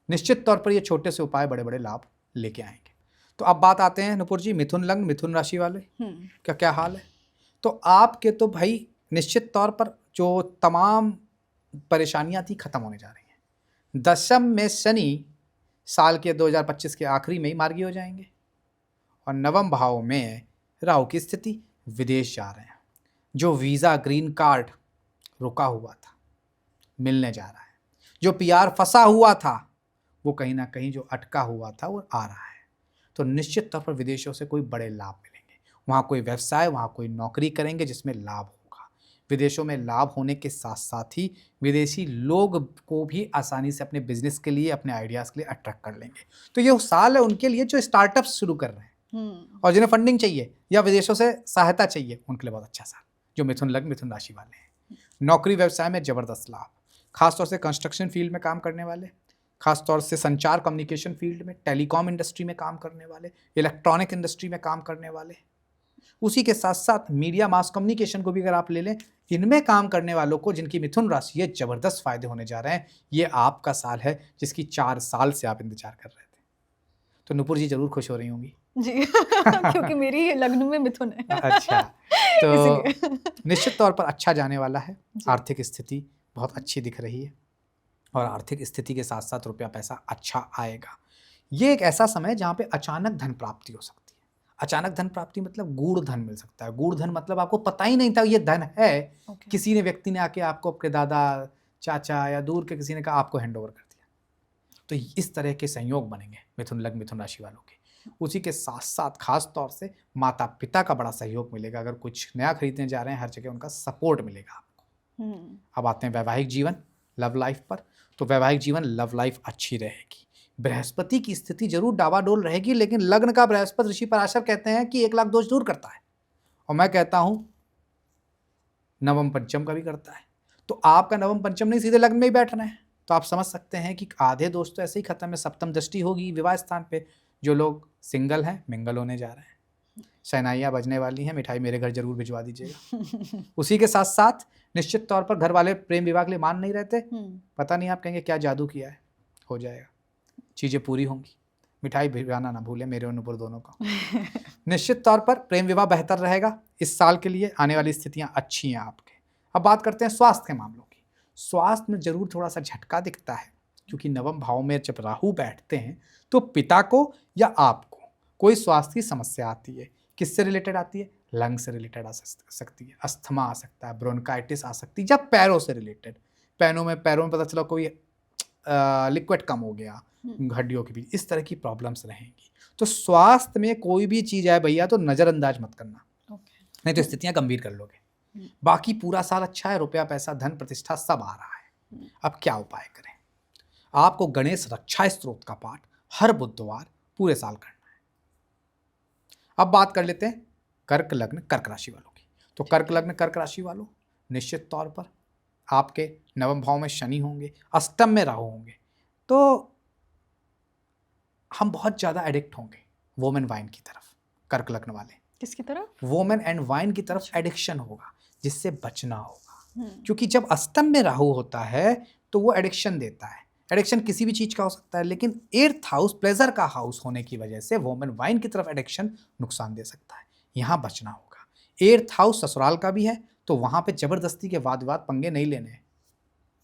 Speaker 2: निश्चित तौर पर ये छोटे से उपाय बड़े बड़े लाभ लेके आएंगे। तो अब बात आते हैं नुपुर जी मिथुन लग्न, मिथुन राशि वाले का क्या हाल है? तो आपके तो भाई निश्चित तौर पर जो तमाम परेशानियां थी खत्म होने जा रही हैं। दशम में शनि साल के 2025 के आखिरी में ही मार्गी हो जाएंगे, और नवम भाव में राहु की स्थिति, विदेश जा रहे हैं। जो वीज़ा ग्रीन कार्ड रुका हुआ था मिलने जा रहा है, जो पीआर फंसा हुआ था वो कहीं ना कहीं जो अटका हुआ था वो आ रहा है। तो निश्चित तौर पर विदेशों से कोई बड़े लाभ मिलेंगे, वहाँ कोई व्यवसाय, वहाँ कोई नौकरी करेंगे जिसमें लाभ होगा। विदेशों में लाभ होने के साथ साथ ही विदेशी लोग को भी आसानी से अपने बिजनेस के लिए, अपने आइडियाज़ के लिए अट्रैक्ट कर लेंगे। तो ये साल है उनके लिए जो स्टार्टअप्स शुरू कर रहे हैं और जिन्हें फंडिंग चाहिए या विदेशों से सहायता चाहिए, उनके लिए बहुत अच्छा साल। जो मिथुन लग्न, मिथुन राशि वाले हैं, नौकरी व्यवसाय में जबरदस्त लाभ, खासतौर से कंस्ट्रक्शन फील्ड में काम करने वाले, खासतौर से संचार कम्युनिकेशन फील्ड में, टेलीकॉम इंडस्ट्री में काम करने वाले, इलेक्ट्रॉनिक इंडस्ट्री में काम करने वाले, उसी के साथ साथ मीडिया मास कम्युनिकेशन को भी अगर आप ले लें, इनमें काम करने वालों को जिनकी मिथुन राशि है, जबरदस्त फायदे होने जा रहे हैं। ये आपका साल है जिसकी 4 साल से आप इंतजार कर रहे थे। तो नुपुर जी जरूर खुश हो रही होंगी।
Speaker 1: जी क्योंकि मेरी लग्न में मिथुन है
Speaker 2: अच्छा, तो
Speaker 1: इसलिए।
Speaker 2: निश्चित तौर पर अच्छा जाने वाला है।
Speaker 1: जी।
Speaker 2: आर्थिक स्थिति बहुत अच्छी दिख रही है और आर्थिक स्थिति के साथ साथ रुपया पैसा अच्छा आएगा। ये एक ऐसा समय है जहाँ पे अचानक धन प्राप्ति हो सकती है। अचानक धन प्राप्ति मतलब गूढ़ धन मिल सकता है। गूढ़ धन मतलब आपको पता ही नहीं था ये धन है,
Speaker 1: ओके।
Speaker 2: किसी ने व्यक्ति ने आके आपको, आपके दादा, चाचा या दूर के किसी ने कहा, आपको हैंड ओवर कर दिया। तो इस तरह के संयोग बनेंगे मिथुन लग्न मिथुन राशि वालों के। उसी के साथ साथ खास तौर से माता पिता का बड़ा सहयोग मिलेगा। अगर कुछ नया खरीदने जा रहे हैं, हर जगह उनका सपोर्ट मिलेगा आपको। अब आते हैं वैवाहिक जीवन, लव लाइफ पर। तो वैवाहिक जीवन, लव लाइफ अच्छी रहेगी। बृहस्पति की स्थिति जरूर डावाडोल रहेगी, लेकिन लग्न का बृहस्पति ऋषि पराशर कहते हैं कि 1 लाख दोष दूर करता है, और मैं कहता हूं नवम पंचम का भी करता है। तो आपका नवम पंचम नहीं, सीधे लग्न में ही बैठना है। तो आप समझ सकते हैं कि आधे दोष तो ऐसे ही खत्म है। सप्तम दृष्टि होगी विवाह स्थान पे। जो लोग सिंगल हैं, मिंगल होने जा रहे हैं। शहनाइयाँ बजने वाली हैं, मिठाई मेरे घर जरूर भिजवा दीजिएगा। उसी के साथ साथ निश्चित तौर पर घर वाले प्रेम विवाह के लिए मान नहीं रहते। पता नहीं, आप कहेंगे क्या जादू किया है, हो जाएगा, चीज़ें पूरी होंगी। मिठाई भिजवाना ना भूलें मेरे और नुपुर दोनों को। निश्चित तौर पर प्रेम विवाह बेहतर रहेगा इस साल के लिए। आने वाली स्थितियां अच्छी हैं आपके। अब बात करते हैं स्वास्थ्य के मामलों की। स्वास्थ्य में जरूर थोड़ा सा झटका दिखता है, क्योंकि नवम भाव में जब राहु बैठते हैं तो पिता को या आपको कोई स्वास्थ्य की समस्या आती है। किससे रिलेटेड आती है? लंग से रिलेटेड आ सकती है, अस्थमा आ सकता है, ब्रोंकाइटिस आ सकती है, या पैरों से रिलेटेड। पैरों में पता चला कोई लिक्विड कम हो गया हड्डियों के बीच, इस तरह की प्रॉब्लम्स रहेंगी। तो स्वास्थ्य में कोई भी चीज़ है भैया तो नज़रअंदाज मत करना, नहीं तो स्थितियां गंभीर कर लोगे। बाकी पूरा साल अच्छा है, रुपया पैसा धन प्रतिष्ठा सब आ रहा है। अब क्या उपाय करें? आपको गणेश रक्षा स्तोत्र का पाठ हर बुधवार पूरे साल करना है। अब बात कर लेते हैं कर्क लग्न कर्क राशि वालों की। तो कर्क लग्न कर्क राशि वालों, निश्चित तौर पर आपके नवम भाव में शनि होंगे, अष्टम में राहु होंगे, तो हम बहुत ज़्यादा एडिक्ट होंगे वोमेन वाइन की तरफ। कर्क लग्न वाले
Speaker 1: किसकी तरफ?
Speaker 2: वोमेन एंड वाइन की तरफ एडिक्शन होगा, जिससे बचना होगा। क्योंकि जब अष्टम में राहु होता है तो वो एडिक्शन देता है। एडिक्शन किसी भी चीज़ का हो सकता है, लेकिन 8th हाउस प्लेजर का हाउस होने की वजह से वोमेन वाइन की तरफ एडिक्शन नुकसान दे सकता है। यहाँ बचना होगा। 8th हाउस ससुराल का भी है, तो वहाँ पे जबरदस्ती के वाद विवाद पंगे नहीं लेने हैं।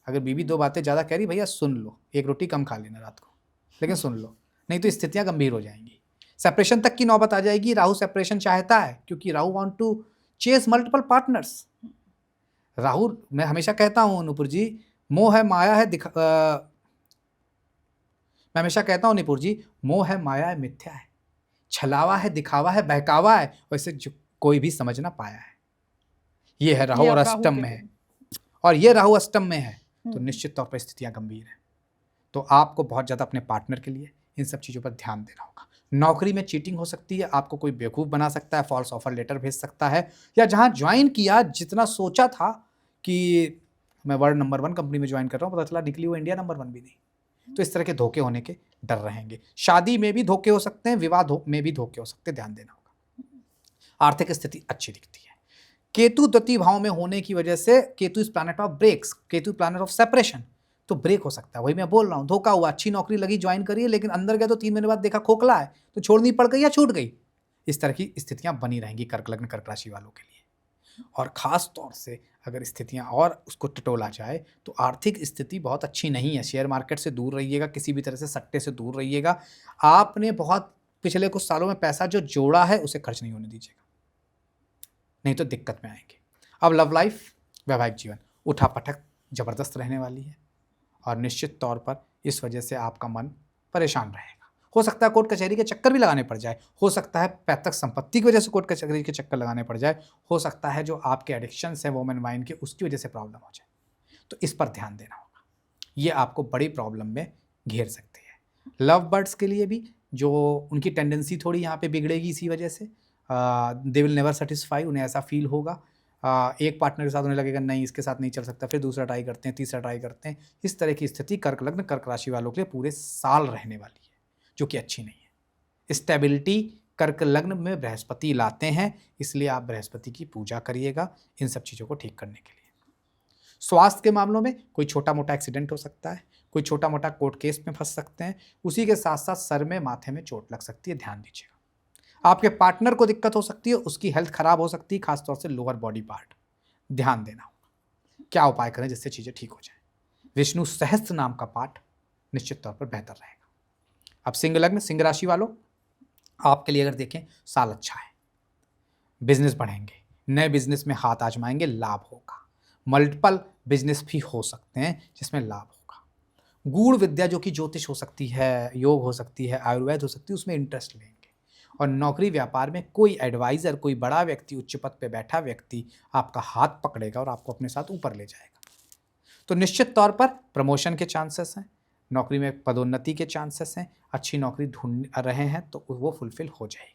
Speaker 2: अगर बीवी 2 बातें ज़्यादा कह रही, भैया सुन लो, 1 रोटी कम खा लेना रात को, लेकिन सुन लो, नहीं तो स्थितियाँ गंभीर हो जाएंगी। सेपरेशन तक की नौबत आ जाएगी। राहु सेपरेशन चाहता है, क्योंकि Rahu want to chase multiple partners. Rahu, मैं हमेशा कहता हूँ नुपुर जी, मोह है माया है मैं हमेशा कहता हूँ निपुर जी, मोह है माया है मिथ्या है, छलावा है दिखावा है बहकावा है, वैसे जो कोई भी समझ ना पाया है। ये है राहु और अष्टम में है, और ये राहु अष्टम में है, तो निश्चित तौर पर स्थितियां गंभीर हैं। तो आपको बहुत ज़्यादा अपने पार्टनर के लिए इन सब चीज़ों पर ध्यान देना होगा। नौकरी में चीटिंग हो सकती है, आपको कोई बेवकूफ़ बना सकता है, फॉल्स ऑफर लेटर भेज सकता है, या जहाँ ज्वाइन किया जितना सोचा था कि मैं वर्ल्ड नंबर 1 कंपनी में ज्वाइन कर रहा हूँ, पता चला निकली वो इंडिया नंबर 1 भी नहीं। तो इस तरह के धोखे होने के डर रहेंगे। शादी में भी धोखे हो सकते हैं, विवाह में भी धोखे हो सकते हैं, ध्यान देना होगा। आर्थिक स्थिति अच्छी दिखती है। केतु द्वितीय भाव में होने की वजह से, Ketu is planet of breaks, Ketu planet of separation, तो ब्रेक हो सकता है। वही मैं बोल रहा हूँ, धोखा हुआ, अच्छी नौकरी लगी, ज्वाइन करिए, लेकिन अंदर गया तो 3 महीने बाद देखा खोखला है, तो छोड़नी पड़ गई या छूट गई। इस तरह की स्थितियां बनी रहेंगी कर्क लग्न कर्क राशि वालों के लिए। और ख़ास तौर से अगर स्थितियां और उसको टटोला जाए तो आर्थिक स्थिति बहुत अच्छी नहीं है। शेयर मार्केट से दूर रहिएगा, किसी भी तरह से सट्टे से दूर रहिएगा। आपने बहुत पिछले कुछ सालों में पैसा जो जोड़ा है उसे खर्च नहीं होने दीजिएगा, नहीं तो दिक्कत में आएंगे। अब लव लाइफ, वैवाहिक जीवन उठापटक ज़बरदस्त रहने वाली है, और निश्चित तौर पर इस वजह से आपका मन परेशान रहेगा। हो सकता है कोर्ट कचहरी के चक्कर भी लगाने पड़ जाए, हो सकता है पैतृक संपत्ति की वजह से कोर्ट कचहरी के चक्कर लगाने पड़ जाए, हो सकता है जो आपके एडिक्शंस हैं वोमेन वाइन के उसकी वजह से प्रॉब्लम हो जाए। तो इस पर ध्यान देना होगा, ये आपको बड़ी प्रॉब्लम में घेर सकते हैं। लव बर्ड्स के लिए भी जो उनकी टेंडेंसी थोड़ी यहाँ पे बिगड़ेगी इसी वजह से, दे विल नेवर सेटिस्फाई, उन्हें ऐसा फील होगा। एक पार्टनर के साथ उन्हें लगेगा नहीं इसके साथ नहीं चल सकता, फिर दूसरा ट्राई करते हैं, तीसरा ट्राई करते हैं। इस तरह की स्थिति कर्क लग्न कर्क राशि वालों के लिए पूरे साल रहने वाली है, जो कि अच्छी नहीं है। स्टेबिलिटी कर्क लग्न में बृहस्पति लाते हैं, इसलिए आप बृहस्पति की पूजा करिएगा इन सब चीज़ों को ठीक करने के लिए। स्वास्थ्य के मामलों में कोई छोटा मोटा एक्सीडेंट हो सकता है, कोई छोटा मोटा कोर्ट केस में फंस सकते हैं, उसी के साथ साथ सर में माथे में चोट लग सकती है, ध्यान दीजिएगा। आपके पार्टनर को दिक्कत हो सकती है, उसकी हेल्थ खराब हो सकती है, खासतौर से लोअर बॉडी पार्ट, ध्यान देना होगा। क्या उपाय करें जिससे चीज़ें ठीक हो जाएं? विष्णु सहस्त्र नाम का पाठ निश्चित तौर पर बेहतर रहेगा। अब सिंह लग्न, सिंह राशि वालों, आपके लिए अगर देखें साल अच्छा है, बिजनेस बढ़ेंगे, नए बिजनेस में हाथ आजमाएंगे, लाभ होगा। मल्टीपल बिजनेस भी हो सकते हैं जिसमें लाभ होगा। गूढ़ विद्या जो कि ज्योतिष हो सकती है, योग हो सकती है, आयुर्वेद हो सकती है, उसमें इंटरेस्ट लेंगे। और नौकरी व्यापार में कोई एडवाइज़र, कोई बड़ा व्यक्ति, उच्च पद पे बैठा व्यक्ति आपका हाथ पकड़ेगा और आपको अपने साथ ऊपर ले जाएगा। तो निश्चित तौर पर प्रमोशन के चांसेस हैं, नौकरी में पदोन्नति के चांसेस हैं, अच्छी नौकरी ढूंढ रहे हैं तो वो फुलफिल हो जाएगा।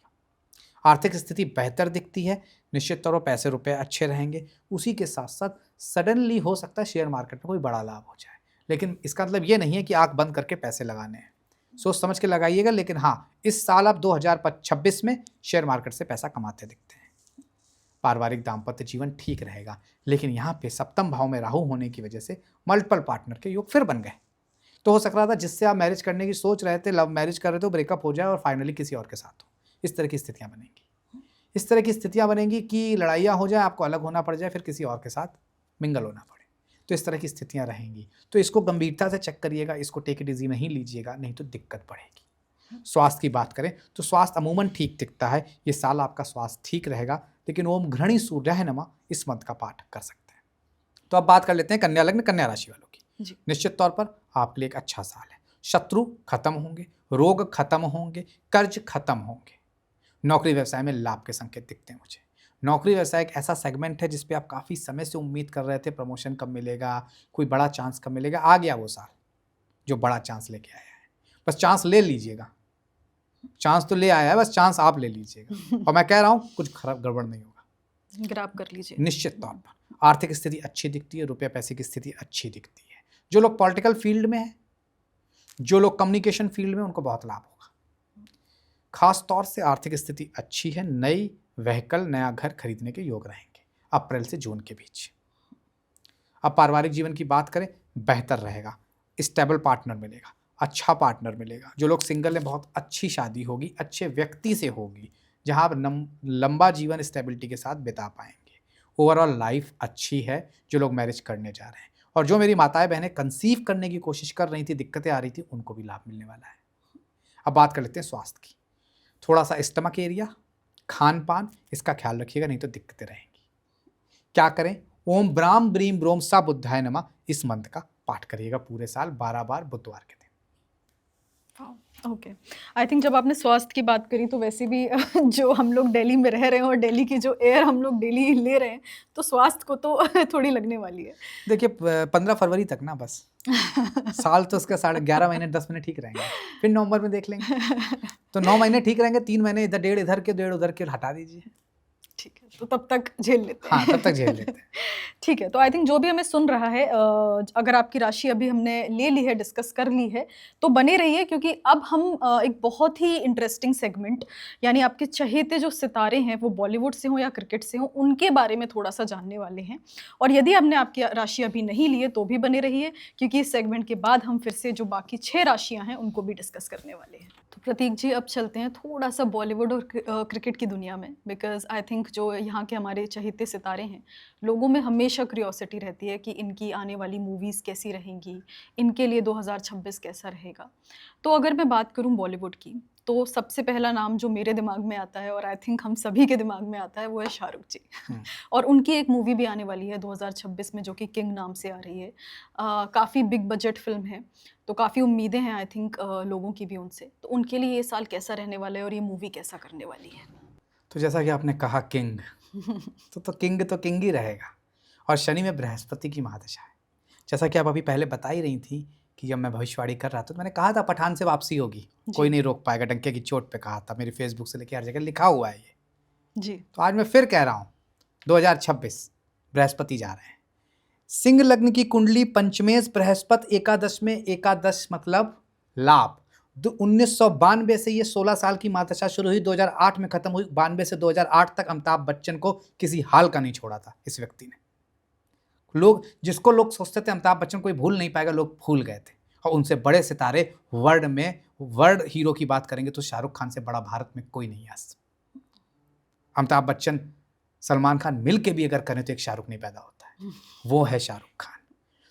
Speaker 2: आर्थिक स्थिति बेहतर दिखती है, निश्चित तौर पर पैसे रुपए अच्छे रहेंगे। उसी के साथ साथ सडनली हो सकता है शेयर मार्केट में कोई बड़ा लाभ हो जाए, लेकिन इसका मतलब ये नहीं है कि आंख बंद करके पैसे लगाने हैं, सोच समझ के लगाइएगा। लेकिन हाँ, इस साल आप 2026 में शेयर मार्केट से पैसा कमाते दिखते हैं। पारिवारिक दाम्पत्य जीवन ठीक रहेगा, लेकिन यहाँ पे सप्तम भाव में राहु होने की वजह से मल्टीपल पार्टनर के योग फिर बन गए। तो हो सक रहा था जिससे आप मैरिज करने की सोच रहे थे, लव मैरिज कर रहे थे, तो ब्रेकअप हो जाए और फाइनली किसी और के साथ हो। इस तरह की स्थितियाँ बनेंगी। इस तरह की स्थितियाँ बनेंगी कि लड़ाइयाँ हो जाए, आपको अलग होना पड़ जाए, फिर किसी और के साथ मिंगल होना पड़े। तो इस तरह की स्थितियाँ रहेंगी। तो इसको गंभीरता से चेक करिएगा, इसको टेक इट ईजी नहीं लीजिएगा, नहीं तो दिक्कत पड़ेगी। स्वास्थ्य की बात करें तो स्वास्थ्य अमूमन ठीक दिखता है, ये साल आपका स्वास्थ्य ठीक रहेगा। लेकिन ओम घृणी सूर्याय नमः इस मंत्र का पाठ कर सकते हैं। तो अब बात कर लेते हैं कन्या लग्न, कन्या राशि वालों की। निश्चित तौर पर आपके लिए एक अच्छा साल है। शत्रु खत्म होंगे, रोग खत्म होंगे, कर्ज खत्म होंगे। नौकरी व्यवसाय में लाभ के संकेत दिखते हैं मुझे। नौकरी व्यवसाय एक ऐसा सेगमेंट है जिस पे आप काफ़ी समय से उम्मीद कर रहे थे, प्रमोशन कब मिलेगा, कोई बड़ा चांस कब मिलेगा। आ गया वो साल जो बड़ा चांस लेके आया है। बस चांस ले लीजिएगा, चांस तो ले आया है, बस चांस आप ले लीजिएगा। और मैं कह रहा हूँ कुछ खराब गड़बड़ नहीं होगा,
Speaker 1: ग्रैब कर लीजिए।
Speaker 2: निश्चित तौर पर आर्थिक स्थिति अच्छी दिखती है, रुपये पैसे की स्थिति अच्छी दिखती है। जो लोग पॉलिटिकल फील्ड में है, जो लोग कम्युनिकेशन फील्ड में, उनको बहुत लाभ होगा। खास तौर से आर्थिक स्थिति अच्छी है, नई व्हीकल, नया घर खरीदने के योग रहेंगे अप्रैल से जून के बीच। अब पारिवारिक जीवन की बात करें, बेहतर रहेगा, स्टेबल पार्टनर मिलेगा, अच्छा पार्टनर मिलेगा। जो लोग सिंगल हैं, बहुत अच्छी शादी होगी, अच्छे व्यक्ति से होगी, जहां आप लंबा जीवन स्टेबिलिटी के साथ बिता पाएंगे। ओवरऑल लाइफ अच्छी है जो लोग मैरिज करने जा रहे हैं। और जो मेरी माताएं बहनें कंसीव करने की कोशिश कर रही थी, दिक्कतें आ रही थी, उनको भी लाभ मिलने वाला है। अब बात कर लेते हैं स्वास्थ्य की। थोड़ा सा स्टमक एरिया, खान पान, इसका ख्याल रखिएगा, नहीं तो दिक्कतें रहेंगी। क्या करें? ओम ब्राम ब्रीम ब्रोम सा बुद्धाय नमः इस मंत्र का पाठ करिएगा पूरे साल 12 बार बुधवार के दिन।
Speaker 1: ओके, आई थिंक जब आपने स्वास्थ्य की बात करी तो वैसे भी जो हम लोग दिल्ली में रह रहे हैं और दिल्ली की जो एयर हम लोग डेली ले रहे हैं, तो स्वास्थ्य को तो थोड़ी लगने वाली है।
Speaker 2: देखिए 15 फरवरी तक ना बस साल तो उसका 11.5 महीने 10 महीने ठीक रहेंगे, फिर नवंबर में देख लेंगे। तो 9 महीने ठीक रहेंगे, 3 महीने इधर, डेढ़ इधर के, डेढ़ उधर के हटा दीजिए।
Speaker 1: ठीक है, तो तब तक झेल लेते हैं।
Speaker 2: हाँ, तब तक झेल लेते हैं।
Speaker 1: ठीक है, तो आई थिंक जो भी हमें सुन रहा है, अगर आपकी राशि अभी हमने ले ली है, डिस्कस कर ली है, तो बने रहिए, क्योंकि अब हम एक बहुत ही इंटरेस्टिंग सेगमेंट, यानी आपके चहेते जो सितारे हैं, वो बॉलीवुड से हों या क्रिकेट से हों, उनके बारे में थोड़ा सा जानने वाले हैं। और यदि आपने आपकी राशि अभी नहीं ली है तो भी बने रहिए, क्योंकि इस सेगमेंट के बाद हम फिर से जो बाकी 6 राशियाँ हैं उनको भी डिस्कस करने वाले हैं। तो प्रतीक जी, अब चलते हैं थोड़ा सा बॉलीवुड और क्रिकेट की दुनिया में, बिकॉज आई थिंक जो यहाँ के हमारे चहेते सितारे हैं, लोगों में हमेशा क्यूरियोसिटी रहती है कि इनकी आने वाली मूवीज़ कैसी रहेंगी, इनके लिए 2026 कैसा रहेगा। तो अगर मैं बात करूँ बॉलीवुड की, तो सबसे पहला नाम जो मेरे दिमाग में आता है और आई थिंक हम सभी के दिमाग में आता है, वो है शाहरुख जी। और उनकी एक मूवी भी आने वाली है 2026 में, जो कि किंग नाम से आ रही है। काफ़ी बिग बजट फिल्म है, तो काफ़ी उम्मीदें हैं आई थिंक लोगों की भी उनसे। तो उनके लिए ये साल कैसा रहने वाला है और ये मूवी कैसा करने वाली है?
Speaker 2: तो जैसा कि आपने कहा किंग, तो किंग ही रहेगा। और शनि में बृहस्पति की महादशा है। जैसा कि आप अभी पहले बता ही रही थी कि जब मैं भविष्यवाणी कर रहा था तो मैंने कहा था पठान से वापसी होगी, कोई नहीं रोक पाएगा, डंके की चोट पे कहा था, मेरी फेसबुक से लेकर हर जगह लिखा हुआ है ये
Speaker 1: जी।
Speaker 2: तो आज मैं फिर कह रहा हूँ 2026 बृहस्पति जा रहे हैं। सिंह लग्न की कुंडली, पंचमेश बृहस्पति एकादश में, एकादश मतलब लाभ, 1992 से ये 16 साल की मातशा शुरू हुई, 2008 में खत्म हुई। 92 से 2008 तक अमिताभ बच्चन को किसी हाल का नहीं छोड़ा था इस व्यक्ति ने। जिसको लोग सोचते थे अमिताभ बच्चन कोई भूल नहीं पाएगा, लोग भूल गए थे। और उनसे बड़े सितारे वर्ल्ड हीरो की बात करेंगे तो शाहरुख खान से बड़ा भारत में कोई नहीं है। अमिताभ बच्चन सलमान खान मिल के भी अगर करें तो एक शाहरुख नहीं पैदा होता है, वो है शाहरुख खान।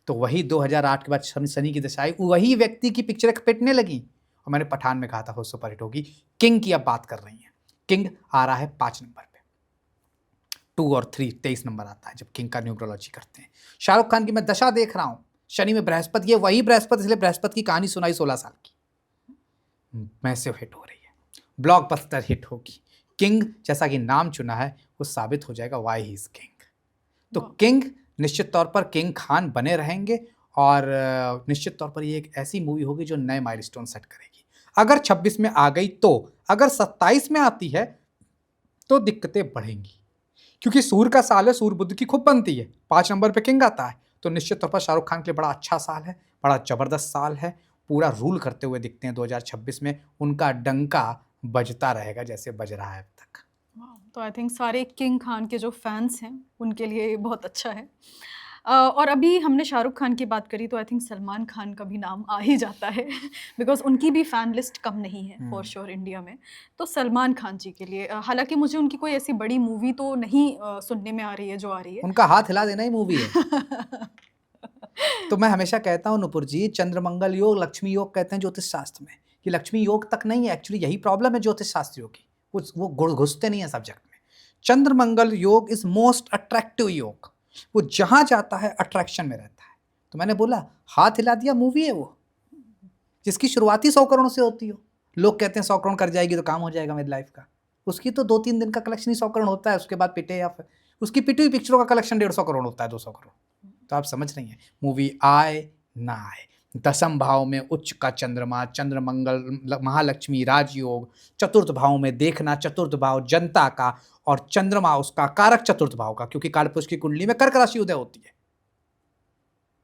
Speaker 2: तो वही 2008 के बाद सनी की दशा आई, वही व्यक्ति की पिक्चर पिटने लगी। और मैंने पठान में कहा था वो सुपरहिट होगी। किंग की अब बात कर रही हैं। किंग आ रहा है 5 नंबर पे, 2 और 3 23 नंबर आता है जब किंग का न्यूमरोलॉजी करते हैं। शाहरुख खान की मैं दशा देख रहा हूँ, शनि में बृहस्पति, ये वही बृहस्पति, इसलिए बृहस्पति की कहानी सुनाई 16 साल की, मैसिव हिट हो रही है, ब्लॉकबस्टर हिट होगी। किंग जैसा कि नाम चुना है वो साबित हो जाएगा वाई ही इज किंग। तो किंग निश्चित तौर पर किंग खान बने रहेंगे और निश्चित तौर पर ये एक ऐसी मूवी होगी जो नए माइलस्टोन सेट करेगी। अगर 26 में आ गई तो, अगर 27 में आती है तो दिक्कतें बढ़ेंगी, क्योंकि सूर्य का साल है, सूर्य बुध की खूब बनती है। 5 नंबर पे किंग आता है तो निश्चित तौर पर शाहरुख खान के लिए बड़ा अच्छा साल है, बड़ा जबरदस्त साल है। पूरा रूल करते हुए दिखते हैं 2026 में, उनका डंका बजता रहेगा जैसे बज रहा है अब तक।
Speaker 1: तो आई थिंक सारे किंग खान के जो फैंस हैं उनके लिए बहुत अच्छा है। और अभी हमने शाहरुख खान की बात करी तो आई थिंक सलमान खान का भी नाम आ ही जाता है बिकॉज उनकी भी फ़ैन लिस्ट कम नहीं है फॉर श्योर इंडिया में। तो सलमान खान जी के लिए हालांकि मुझे उनकी कोई ऐसी बड़ी मूवी तो नहीं सुनने में आ रही है जो आ रही है।
Speaker 2: उनका हाथ हिला देना ही मूवी है। तो मैं हमेशा कहता हूँ नुपुर जी, चंद्रमंगल योग, लक्ष्मी योग कहते हैं ज्योतिष शास्त्र में। कि लक्ष्मी योग तक नहीं है, एक्चुअली यही प्रॉब्लम है ज्योतिष शास्त्रियों की, वो गुण घुसते नहीं है सब्जेक्ट में। चंद्रमंगल योग इज मोस्ट अट्रैक्टिव योग, वो जहां जाता है अट्रैक्शन में रहता है। तो मैंने बोला हाथ हिला दिया मूवी है वो, जिसकी शुरुआती 100 करोड़ से होती हो। लोग कहते हैं 100 करोड़ कर जाएगी तो काम हो जाएगा मेरी लाइफ का, उसकी तो 2-3 दिन का कलेक्शन ही 100 करोड़ होता है, उसके बाद पिटे या फिर उसकी पिटी हुई पिक्चरों का कलेक्शन 150 करोड़ होता है, 200 करोड़। तो आप समझ रही हैं, मूवी आए ना आए, 10th भाव में उच्च का चंद्रमा, चंद्रमंगल, महालक्ष्मी राजयोग, चतुर्थ भाव में देखना, चतुर्थ भाव जनता का और चंद्रमा उसका कारक चतुर्थ भाव का, क्योंकि कालपुरुष की कुंडली में कर्क राशि उदय होती है।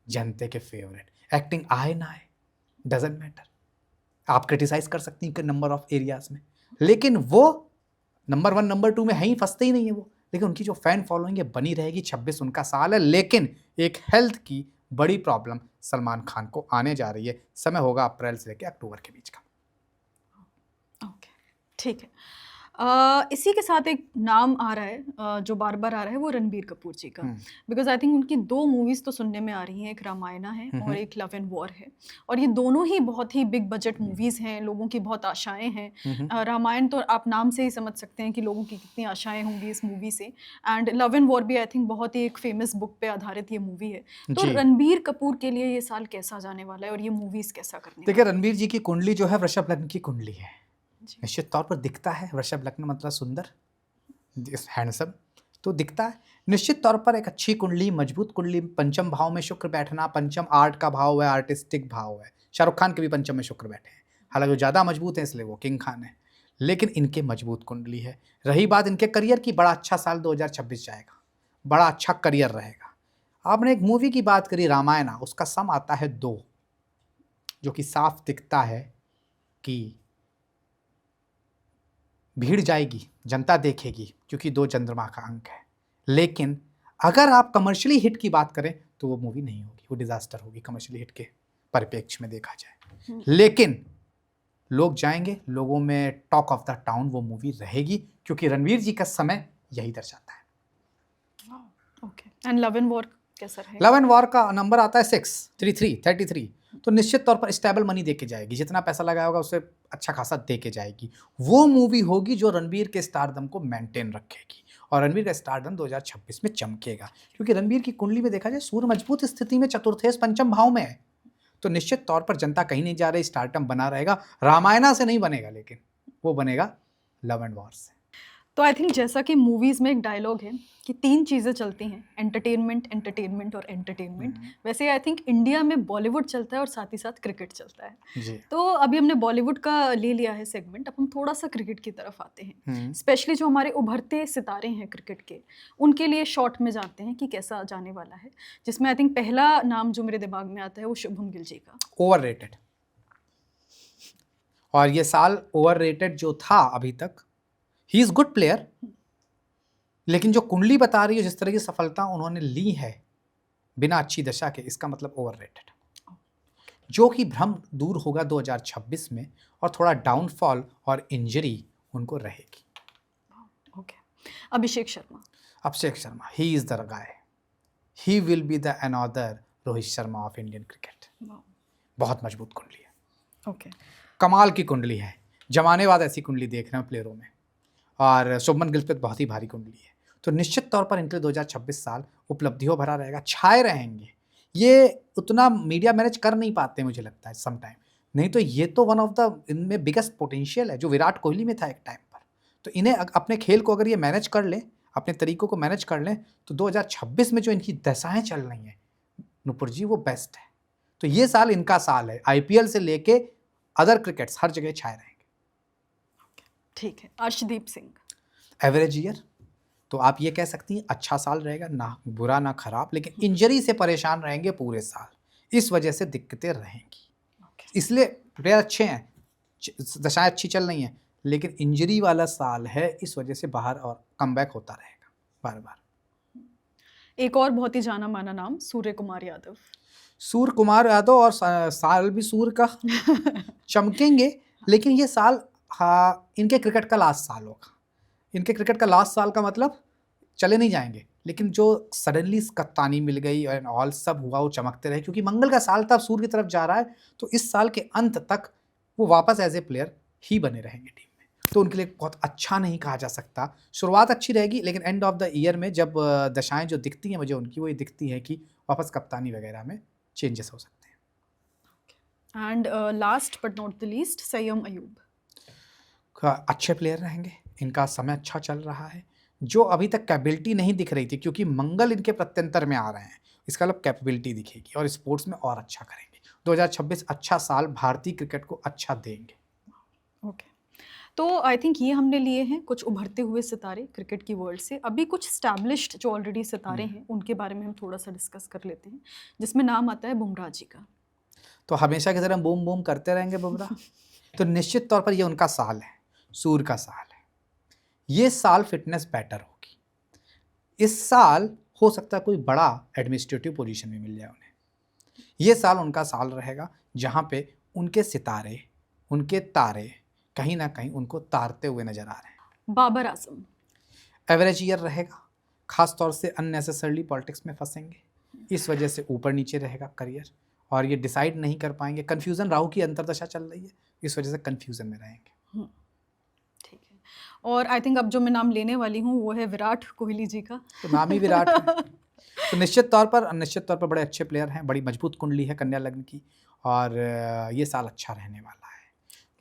Speaker 2: जनते के फेवरेट, एक्टिंग आए ना आए डजंट मैटर। आप क्रिटिसाइज कर सकती हैं नंबर ऑफ एरियाज में, लेकिन वो नंबर 1 नंबर 2 में है ही, फंसते ही नहीं है वो। लेकिन उनकी जो फैन फॉलोइंग है बनी रहेगी। 26 उनका साल है, लेकिन एक हेल्थ की बड़ी प्रॉब्लम सलमान खान को आने जा रही है। समय होगा अप्रैल से लेकर अक्टूबर के बीच का।
Speaker 1: ओके, ठीक है। इसी के साथ एक नाम आ रहा है जो बार बार आ रहा है, वो रणबीर कपूर जी का। बिकॉज आई थिंक उनकी 2 मूवीज़ तो सुनने में आ रही हैं, एक रामायणा है और एक लव एंड वॉर है। और ये दोनों ही बहुत ही बिग बजट मूवीज़ हैं, लोगों की बहुत आशाएं हैं। रामायण तो आप नाम से ही समझ सकते हैं कि लोगों की कितनी आशाएं होंगी इस मूवी से। एंड लव एंड वॉर भी आई थिंक बहुत ही एक फेमस बुक पे आधारित ये मूवी है। तो रणबीर कपूर के लिए ये साल कैसा जाने वाला है और ये मूवीज़ कैसा करने?
Speaker 2: देखिए, रणबीर जी की कुंडली जो है वृषभ लग्न की कुंडली है। निश्चित तौर पर दिखता है, वृषभ लग्न मतलब सुंदर, हैंडसम, तो दिखता है। निश्चित तौर पर एक अच्छी कुंडली, मजबूत कुंडली, 5th भाव में शुक्र बैठना, 5th आर्ट का भाव है, आर्टिस्टिक भाव है। शाहरुख खान के भी 5th में शुक्र बैठे हैं, हालांकि वो ज़्यादा मजबूत है इसलिए वो किंग खान है, लेकिन इनके मजबूत कुंडली है। रही बात इनके करियर की, बड़ा अच्छा साल 2026 जाएगा, बड़ा अच्छा करियर रहेगा। आपने एक मूवी की बात करी रामायणा, उसका सम आता है 2, जो कि साफ दिखता है कि भीड़ जाएगी, जनता देखेगी, क्योंकि 2 चंद्रमा का अंक है। लेकिन अगर आप कमर्शियली हिट की बात करें तो वो मूवी नहीं होगी, वो डिजास्टर होगी कमर्शियली हिट के परिप्रेक्ष्य में देखा जाए। लेकिन लोग जाएंगे, लोगों में टॉक ऑफ द टाउन वो मूवी रहेगी, क्योंकि रणवीर जी का समय यही दर्शाता है।
Speaker 1: Okay, and love and war कैसा रहेगा?
Speaker 2: लव एंड वॉर का नंबर आता है 633 तो निश्चित तौर पर स्टेबल मनी देके जाएगी, जितना पैसा लगाया होगा उससे अच्छा खासा देके जाएगी। वो मूवी होगी जो रणबीर के स्टारडम को मेंटेन रखेगी, और रणबीर का स्टारडम 2026 में चमकेगा, क्योंकि रणबीर की कुंडली में देखा जाए सूर्य मजबूत स्थिति में चतुर्थेश 5th भाव में है। तो निश्चित तौर पर जनता कहीं नहीं जा रही, स्टारडम बना रहेगा। रामायणा से नहीं बनेगा, लेकिन वो बनेगा लव एंड वॉर से।
Speaker 1: तो आई थिंक जैसा कि मूवीज़ में एक डायलॉग है कि 3 चीज़ें चलती हैं, एंटरटेनमेंट, एंटरटेनमेंट और एंटरटेनमेंट। वैसे आई थिंक इंडिया में बॉलीवुड चलता है और साथ ही साथ क्रिकेट चलता है
Speaker 2: जी।
Speaker 1: तो अभी हमने बॉलीवुड का ले लिया है सेगमेंट, अब हम थोड़ा सा क्रिकेट की तरफ आते हैं। स्पेशली जो हमारे उभरते सितारे हैं क्रिकेट के, उनके लिए शॉर्ट में जानते हैं कि कैसा जाने वाला है, जिसमें आई थिंक पहला नाम जो मेरे दिमाग में आता है वो शुभम गिल जी का।
Speaker 2: ओवररेटेड, और ये साल ओवररेटेड जो था अभी तक, ही इज गुड प्लेयर, लेकिन जो कुंडली बता रही है जिस तरह की सफलता उन्होंने ली है बिना अच्छी दशा के, इसका मतलब ओवररेटेड, जो कि भ्रम दूर होगा 2026 में, और थोड़ा डाउनफॉल और इंजरी उनको रहेगी।
Speaker 1: Okay, Abhishek Sharma.
Speaker 2: Abhishek Sharma, he is the guy, he will be the another Rohit Sharma of Indian cricket. बहुत मजबूत कुंडली है,
Speaker 1: ओके,
Speaker 2: कमाल की कुंडली है, जमाने बाद ऐसी कुंडली देख रहे हैं प्लेयरों में, और शुभमन गिल पे बहुत ही भारी कुंडली है। तो निश्चित तौर पर इनके लिए 2026 साल उपलब्धियों भरा रहेगा, छाए रहेंगे। ये उतना मीडिया मैनेज कर नहीं पाते मुझे लगता है सम टाइम, नहीं तो ये तो वन ऑफ द इनमें बिगेस्ट पोटेंशियल है जो विराट कोहली में था एक टाइम पर। तो इन्हें अपने खेल को अगर ये मैनेज कर लें, अपने तरीकों को मैनेज कर लें, तो 2026 में जो इनकी दशाएं चल रही हैं नुपुर जी, वो बेस्ट है। तो ये साल इनका साल है, आईपीएल से लेके अदर क्रिकेट्स हर जगह छाए रहेंगे।
Speaker 1: ठीक है, अर्शदीप सिंह।
Speaker 2: एवरेज ईयर, तो आप ये कह सकती हैं अच्छा साल रहेगा, ना बुरा ना खराब, लेकिन इंजरी से परेशान रहेंगे पूरे साल, इस वजह से दिक्कतें रहेंगी। इसलिए प्लेयर अच्छे हैं, दशाएं अच्छी चल रही हैं, लेकिन इंजरी वाला साल है, इस वजह से बाहर और कमबैक होता रहेगा बार बार।
Speaker 1: एक और बहुत ही जाना माना नाम, सूर्य कुमार यादव।
Speaker 2: सूर्य कुमार यादव, और साल भी सूर्य का चमकेंगे, लेकिन ये साल इनके क्रिकेट का लास्ट साल होगा। इनके क्रिकेट का लास्ट साल का मतलब चले नहीं जाएंगे, लेकिन जो सडनली कप्तानी मिल गई और ऑल सब हुआ, वो चमकते रहे, क्योंकि मंगल का साल था, सूर्य की तरफ जा रहा है, तो इस साल के अंत तक वो वापस एज ए प्लेयर ही बने रहेंगे टीम में। तो उनके लिए बहुत अच्छा नहीं कहा जा सकता, शुरुआत अच्छी रहेगी, लेकिन एंड ऑफ द ईयर में जब दशाएं जो दिखती हैं मुझे उनकी, वो ये दिखती है कि वापस कप्तानी वगैरह में चेंजेस हो सकते हैं।
Speaker 1: And last but not the least, Saim Ayub.
Speaker 2: अच्छे प्लेयर रहेंगे, इनका समय अच्छा चल रहा है, जो अभी तक कैपेबिलिटी नहीं दिख रही थी, क्योंकि मंगल इनके प्रत्यंतर में आ रहे हैं, इसका मतलब कैपेबिलिटी दिखेगी और स्पोर्ट्स में और अच्छा करेंगे। 2026 अच्छा साल भारतीय क्रिकेट को अच्छा देंगे।
Speaker 1: ओके, तो आई थिंक ये हमने लिए हैं कुछ उभरते हुए सितारे क्रिकेट की वर्ल्ड से। अभी कुछ स्टैब्लिश्ड जो ऑलरेडी सितारे हैं उनके बारे में हम थोड़ा सा डिस्कस कर लेते हैं, जिसमें नाम आता है बुमराह जी का।
Speaker 2: तो हमेशा की तरह बूम बूम करते रहेंगे बुमराह। तो निश्चित तौर पर ये उनका साल है, सूर्य का साल है। ये साल फिटनेस बेटर होगी, इस साल हो सकता है कोई बड़ा एडमिनिस्ट्रेटिव पोजीशन में मिल जाए उन्हें। ये साल उनका साल रहेगा जहाँ पे उनके सितारे, उनके तारे कहीं ना कहीं उनको तारते हुए नजर आ रहे हैं।
Speaker 1: बाबर आजम।
Speaker 2: एवरेज ईयर रहेगा, खास तौर से अननेसेसरली पॉलिटिक्स में फंसेंगे, इस वजह से ऊपर नीचे रहेगा करियर, और ये डिसाइड नहीं कर पाएंगे। कन्फ्यूज़न, राहु की अंतर्दशा चल रही है, इस वजह से कन्फ्यूज़न में रहेंगे।
Speaker 1: ठीक है, और आई थिंक अब जो मैं नाम लेने वाली हूँ वो है विराट कोहली जी का।
Speaker 2: तो नाम ही विराट है। तो निश्चित तौर पर बड़े अच्छे प्लेयर हैं, बड़ी मजबूत कुंडली है कन्या लग्न की, और ये साल अच्छा रहने वाला है।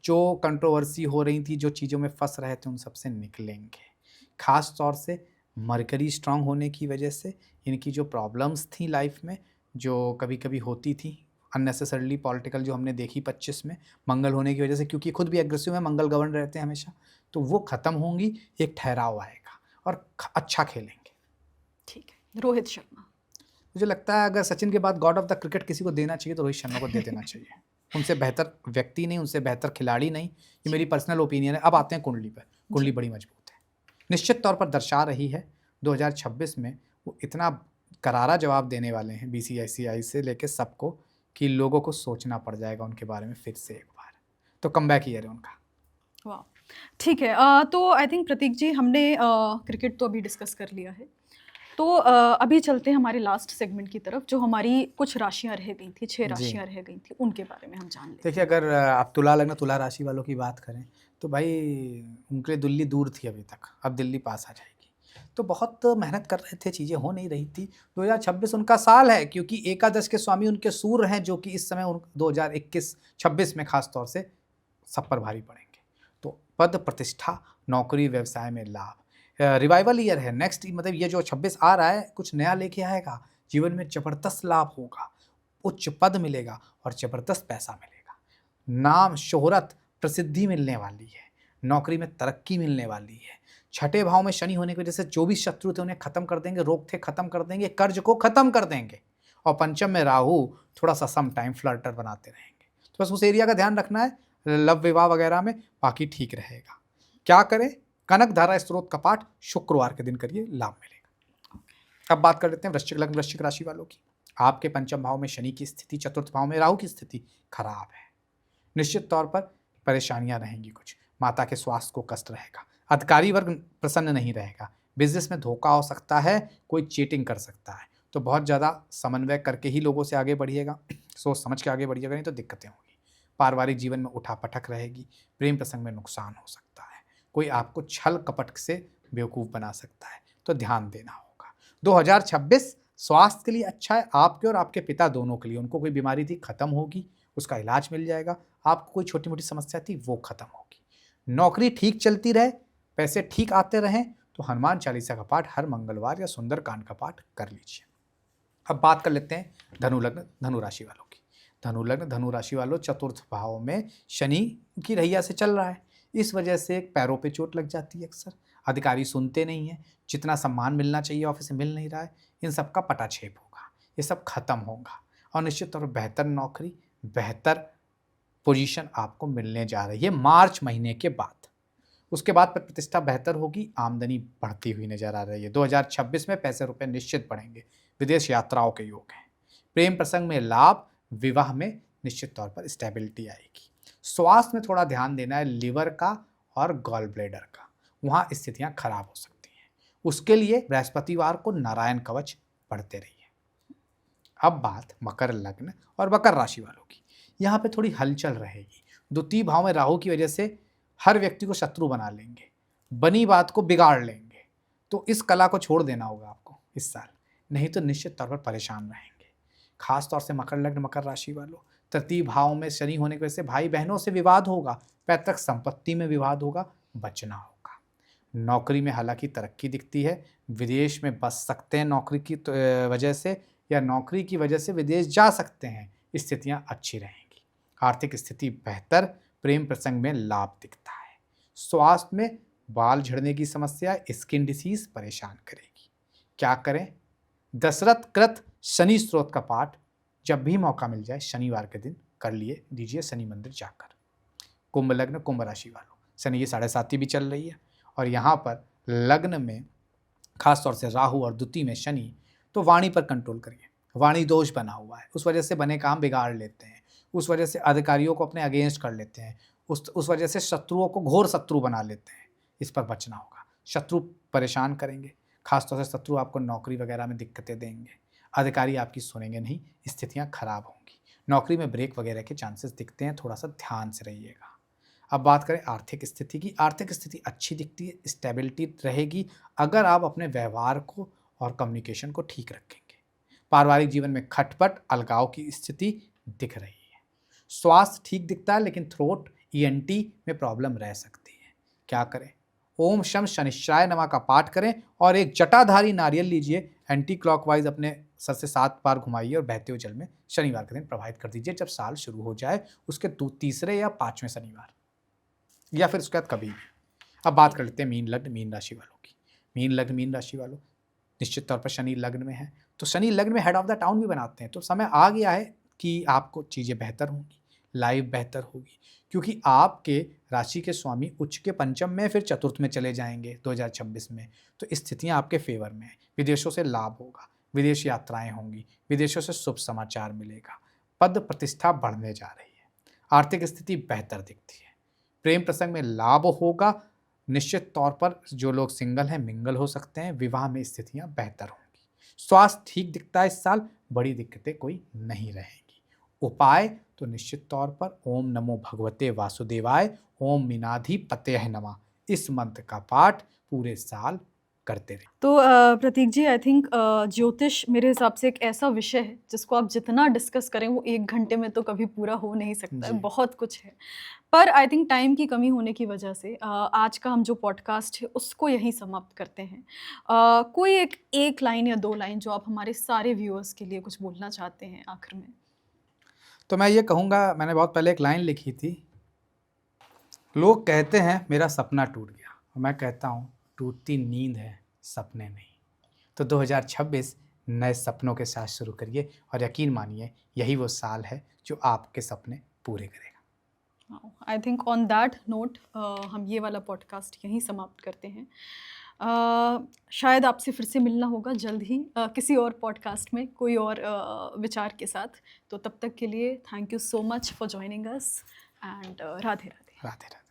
Speaker 2: जो कंट्रोवर्सी हो रही थी, जो चीज़ों में फंस रहे थे, उन सबसे निकलेंगे। खास तौर से मरकरी स्ट्रांग होने की वजह से इनकी जो प्रॉब्लम्स थी लाइफ में, जो कभी कभी होती थी अननेसेसरली पॉलिटिकल, जो हमने देखी 25 में, मंगल होने की वजह से, क्योंकि खुद भी एग्रेसिव है, मंगल गवर्न रहते हैं हमेशा, तो वो ख़त्म होंगी, एक ठहराव आएगा और अच्छा खेलेंगे।
Speaker 1: ठीक है, रोहित शर्मा।
Speaker 2: मुझे लगता है अगर सचिन के बाद गॉड ऑफ द क्रिकेट किसी को देना चाहिए तो रोहित शर्मा को दे देना चाहिए। उनसे बेहतर व्यक्ति नहीं, उनसे बेहतर खिलाड़ी नहीं, ये मेरी पर्सनल ओपिनियन है। अब आते हैं कुंडली पर, कुंडली बड़ी मजबूत है, निश्चित तौर पर दर्शा रही है 2026 में वो इतना करारा जवाब देने वाले हैं बीसीसीआई से लेके सबको, कि लोगों को सोचना पड़ जाएगा उनके बारे में फिर से एक बार। तो कमबैक ईयर है उनका।
Speaker 1: वाह, ठीक है। तो आई थिंक प्रतीक जी, हमने क्रिकेट तो अभी डिस्कस कर लिया है, तो अभी चलते हैं हमारे लास्ट सेगमेंट की तरफ, जो हमारी कुछ राशियां रह गई थी, 6 राशियां रह गई थी, उनके बारे में हम जान लेते हैं।
Speaker 2: देखिए, अगर आप तुला लग्न तुला राशि वालों की बात करें तो भाई उनके लिए दिल्ली दूर थी अभी तक, अब दिल्ली पास आ जाएगी। तो बहुत मेहनत कर रहे थे, चीज़ें हो नहीं रही थी। 2026 उनका साल है, क्योंकि एकादश के स्वामी उनके सूर्य हैं, जो कि इस समय 2021-26 में खास तौर से सब पर भारी पड़ेंगे। तो पद प्रतिष्ठा, नौकरी, व्यवसाय में लाभ, रिवाइवल ईयर है। नेक्स्ट मतलब ये जो 26 आ रहा है कुछ नया लेके आएगा, जीवन में ज़बरदस्त लाभ होगा, उच्च पद मिलेगा और ज़बरदस्त पैसा मिलेगा, नाम, शोहरत, प्रसिद्धि मिलने वाली है, नौकरी में तरक्की मिलने वाली है। छठे भाव में शनि होने की वजह से जो भी शत्रु थे उन्हें खत्म कर देंगे, रोग थे खत्म कर देंगे, कर्ज को खत्म कर देंगे। और पंचम में राहु थोड़ा सा सम टाइम फ्लर्टर बनाते रहेंगे, तो बस उस एरिया का ध्यान रखना है। लव विवाह वगैरह में, बाकी ठीक रहेगा। क्या करें? कनक धारा स्त्रोत का पाठ शुक्रवार के दिन करिए, लाभ मिलेगा। अब बात कर लेते हैं वृश्चिक लग्न वृश्चिक राशि वालों की। आपके पंचम भाव में शनि की स्थिति, चतुर्थ भाव में राहु की स्थिति खराब है। निश्चित तौर पर परेशानियां रहेंगी, कुछ माता के स्वास्थ्य को कष्ट रहेगा, अधिकारी वर्ग प्रसन्न नहीं रहेगा, बिजनेस में धोखा हो सकता है, कोई चीटिंग कर सकता है, तो बहुत ज़्यादा समन्वय करके ही लोगों से आगे बढ़िएगा, सोच समझ के आगे बढ़िएगा, नहीं तो दिक्कतें होंगी। पारिवारिक जीवन में उठापटक रहेगी, प्रेम प्रसंग में नुकसान हो सकता है, कोई आपको छल कपट से बेवकूफ़ बना सकता है, तो ध्यान देना होगा। 2026 स्वास्थ्य के लिए अच्छा है, आपके और आपके पिता दोनों के लिए। उनको कोई बीमारी थी, खत्म होगी, उसका इलाज मिल जाएगा। आपको कोई छोटी मोटी समस्या थी, वो खत्म होगी। नौकरी ठीक चलती रहे, पैसे ठीक आते रहें, तो हनुमान चालीसा का पाठ हर मंगलवार या सुंदरकांड का पाठ कर लीजिए। अब बात कर लेते हैं धनु लग्न धनु राशि वालों की। धनु लग्न धनु राशि वालों, चतुर्थ भाव में शनि की रैया से चल रहा है, इस वजह से पैरों पे चोट लग जाती है अक्सर, अधिकारी सुनते नहीं हैं, जितना सम्मान मिलना चाहिए ऑफिस से मिल नहीं रहा है, इन सब का पटाक्षेप होगा, ये सब खत्म होगा और निश्चित तौर पर बेहतर नौकरी, बेहतर पोजीशन आपको मिलने जा रही है मार्च महीने के बाद। उसके बाद प्रतिष्ठा बेहतर होगी, आमदनी बढ़ती हुई नजर आ रही है। 2026 में पैसे रुपए निश्चित बढ़ेंगे, विदेश यात्राओं के योग हैं, प्रेम प्रसंग में लाभ, विवाह में निश्चित तौर पर स्टेबिलिटी आएगी। स्वास्थ्य में थोड़ा ध्यान देना है, लिवर का और गॉल ब्लैडर का, वहाँ स्थितियाँ खराब हो सकती हैं। उसके लिए बृहस्पतिवार को नारायण कवच पढ़ते रहिए। अब बात मकर लग्न और मकर राशि वालों की। यहाँ पे थोड़ी हलचल रहेगी, द्वितीय भाव में राहु की वजह से हर व्यक्ति को शत्रु बना लेंगे, बनी बात को बिगाड़ लेंगे, तो इस कला को छोड़ देना होगा आपको इस साल, नहीं तो निश्चित तौर पर परेशान रहेंगे। खास तौर से मकर लग्न मकर राशि वालों, तृतीय भाव में शनि होने की वजह से भाई बहनों से विवाद होगा, पैतृक संपत्ति में विवाद होगा, बचना होगा। नौकरी में हालांकि तरक्की दिखती है, विदेश में बच सकते हैं नौकरी की वजह से, या नौकरी की वजह से विदेश जा सकते हैं, स्थितियाँ अच्छी रहेंगी। आर्थिक स्थिति बेहतर, प्रेम प्रसंग में लाभ दिखता है। स्वास्थ्य में बाल झड़ने की समस्या, स्किन डिसीज परेशान करेगी। क्या करें? दशरथ कृत शनि स्त्रोत का पाठ जब भी मौका मिल जाए शनिवार के दिन कर लिए दीजिए, शनि मंदिर जाकर। कुंभ लग्न कुंभ राशि वालों, शनि की 7.5 भी चल रही है और यहाँ पर लग्न में खासतौर से राहु और द्वितीय में शनि, तो वाणी पर कंट्रोल करिए। वाणी दोष बना हुआ है, उस वजह से बने काम बिगाड़ लेते हैं, उस वजह से अधिकारियों को अपने अगेंस्ट कर लेते हैं, उस वजह से शत्रुओं को घोर शत्रु बना लेते हैं। इस पर बचना होगा, शत्रु परेशान करेंगे, खासतौर से शत्रु आपको नौकरी वगैरह में दिक्कतें देंगे, अधिकारी आपकी सुनेंगे नहीं, स्थितियाँ खराब होंगी। नौकरी में ब्रेक वगैरह के चांसेस दिखते हैं, थोड़ा सा ध्यान से रहिएगा। अब बात करें आर्थिक स्थिति की। आर्थिक स्थिति अच्छी दिखती है, स्टेबिलिटी रहेगी अगर आप अपने व्यवहार को और कम्युनिकेशन को ठीक रखेंगे। पारिवारिक जीवन में खटपट अलगाव की स्थिति दिख रही है। स्वास्थ्य ठीक दिखता है, लेकिन थ्रोट ENT में प्रॉब्लम रह सकती है। क्या करें? ओम शम शनिश्चाय नमः का पाठ करें और एक जटाधारी नारियल लीजिए, एंटी क्लॉकवाइज अपने सर से 7 बार घुमाइए और बहते हुए जल में शनिवार के दिन प्रवाहित कर दीजिए। जब साल शुरू हो जाए उसके तीसरे या 5वें शनिवार, या फिर उसके बाद कभी भी। अब बात कर लेते हैं मीन लग्न मीन राशि वालों की। मीन लग्न मीन राशि वालों, निश्चित तौर पर शनि लग्न में है, तो शनि लग्न में हेड ऑफ द टाउन भी बनाते हैं, तो समय आ गया है कि आपको चीज़ें बेहतर होंगी, लाइफ बेहतर होगी, क्योंकि आपके राशि के स्वामी उच्च के पंचम में फिर चतुर्थ में चले जाएंगे 2026 में, तो स्थितियां आपके फेवर में हैं। विदेशों से लाभ होगा, विदेश यात्राएं होंगी, विदेशों से शुभ समाचार मिलेगा, पद प्रतिष्ठा बढ़ने जा रही है, आर्थिक स्थिति बेहतर दिखती है, प्रेम प्रसंग में लाभ होगा, निश्चित तौर पर जो लोग सिंगल हैं मिंगल हो सकते हैं, विवाह में स्थितियां बेहतर होंगी। स्वास्थ्य ठीक दिखता है इस साल, बड़ी दिक्कतें कोई नहीं रहेंगी। उपाय तो निश्चित तौर पर ओम नमो भगवते वासुदेवाय, ओम मीनाधिपतये नमः, इस मंत्र का पाठ पूरे साल करते रहे।
Speaker 1: तो प्रतीक जी, आई थिंक ज्योतिष मेरे हिसाब से एक ऐसा विषय है जिसको आप जितना डिस्कस करें वो 1 घंटे में तो कभी पूरा हो नहीं सकता है,
Speaker 2: जी।
Speaker 1: बहुत कुछ है। पर आई थिंक टाइम की कमी होने की वजह से आज का हम जो पॉडकास्ट है उसको यहीं समाप्त करते हैं। कोई एक लाइन या 2 लाइन जो आप हमारे सारे व्यूअर्स के लिए कुछ बोलना चाहते हैं आखिर में?
Speaker 2: तो मैं ये कहूँगा, मैंने बहुत पहले एक लाइन लिखी थी, लोग कहते हैं मेरा सपना टूट गया, और मैं कहता हूँ टूटती नींद है, सपने नहीं। तो 2026 नए सपनों के साथ शुरू करिए और यकीन मानिए यही वो साल है जो आपके सपने पूरे करेगा।
Speaker 1: I think on that note हम ये वाला पॉडकास्ट यहीं समाप्त करते हैं। शायद आपसे फिर से मिलना होगा जल्द ही किसी और पॉडकास्ट में कोई और विचार के साथ। तो तब तक के लिए thank you so much for joining us and Radhe Radhe.
Speaker 2: Radhe Radhe.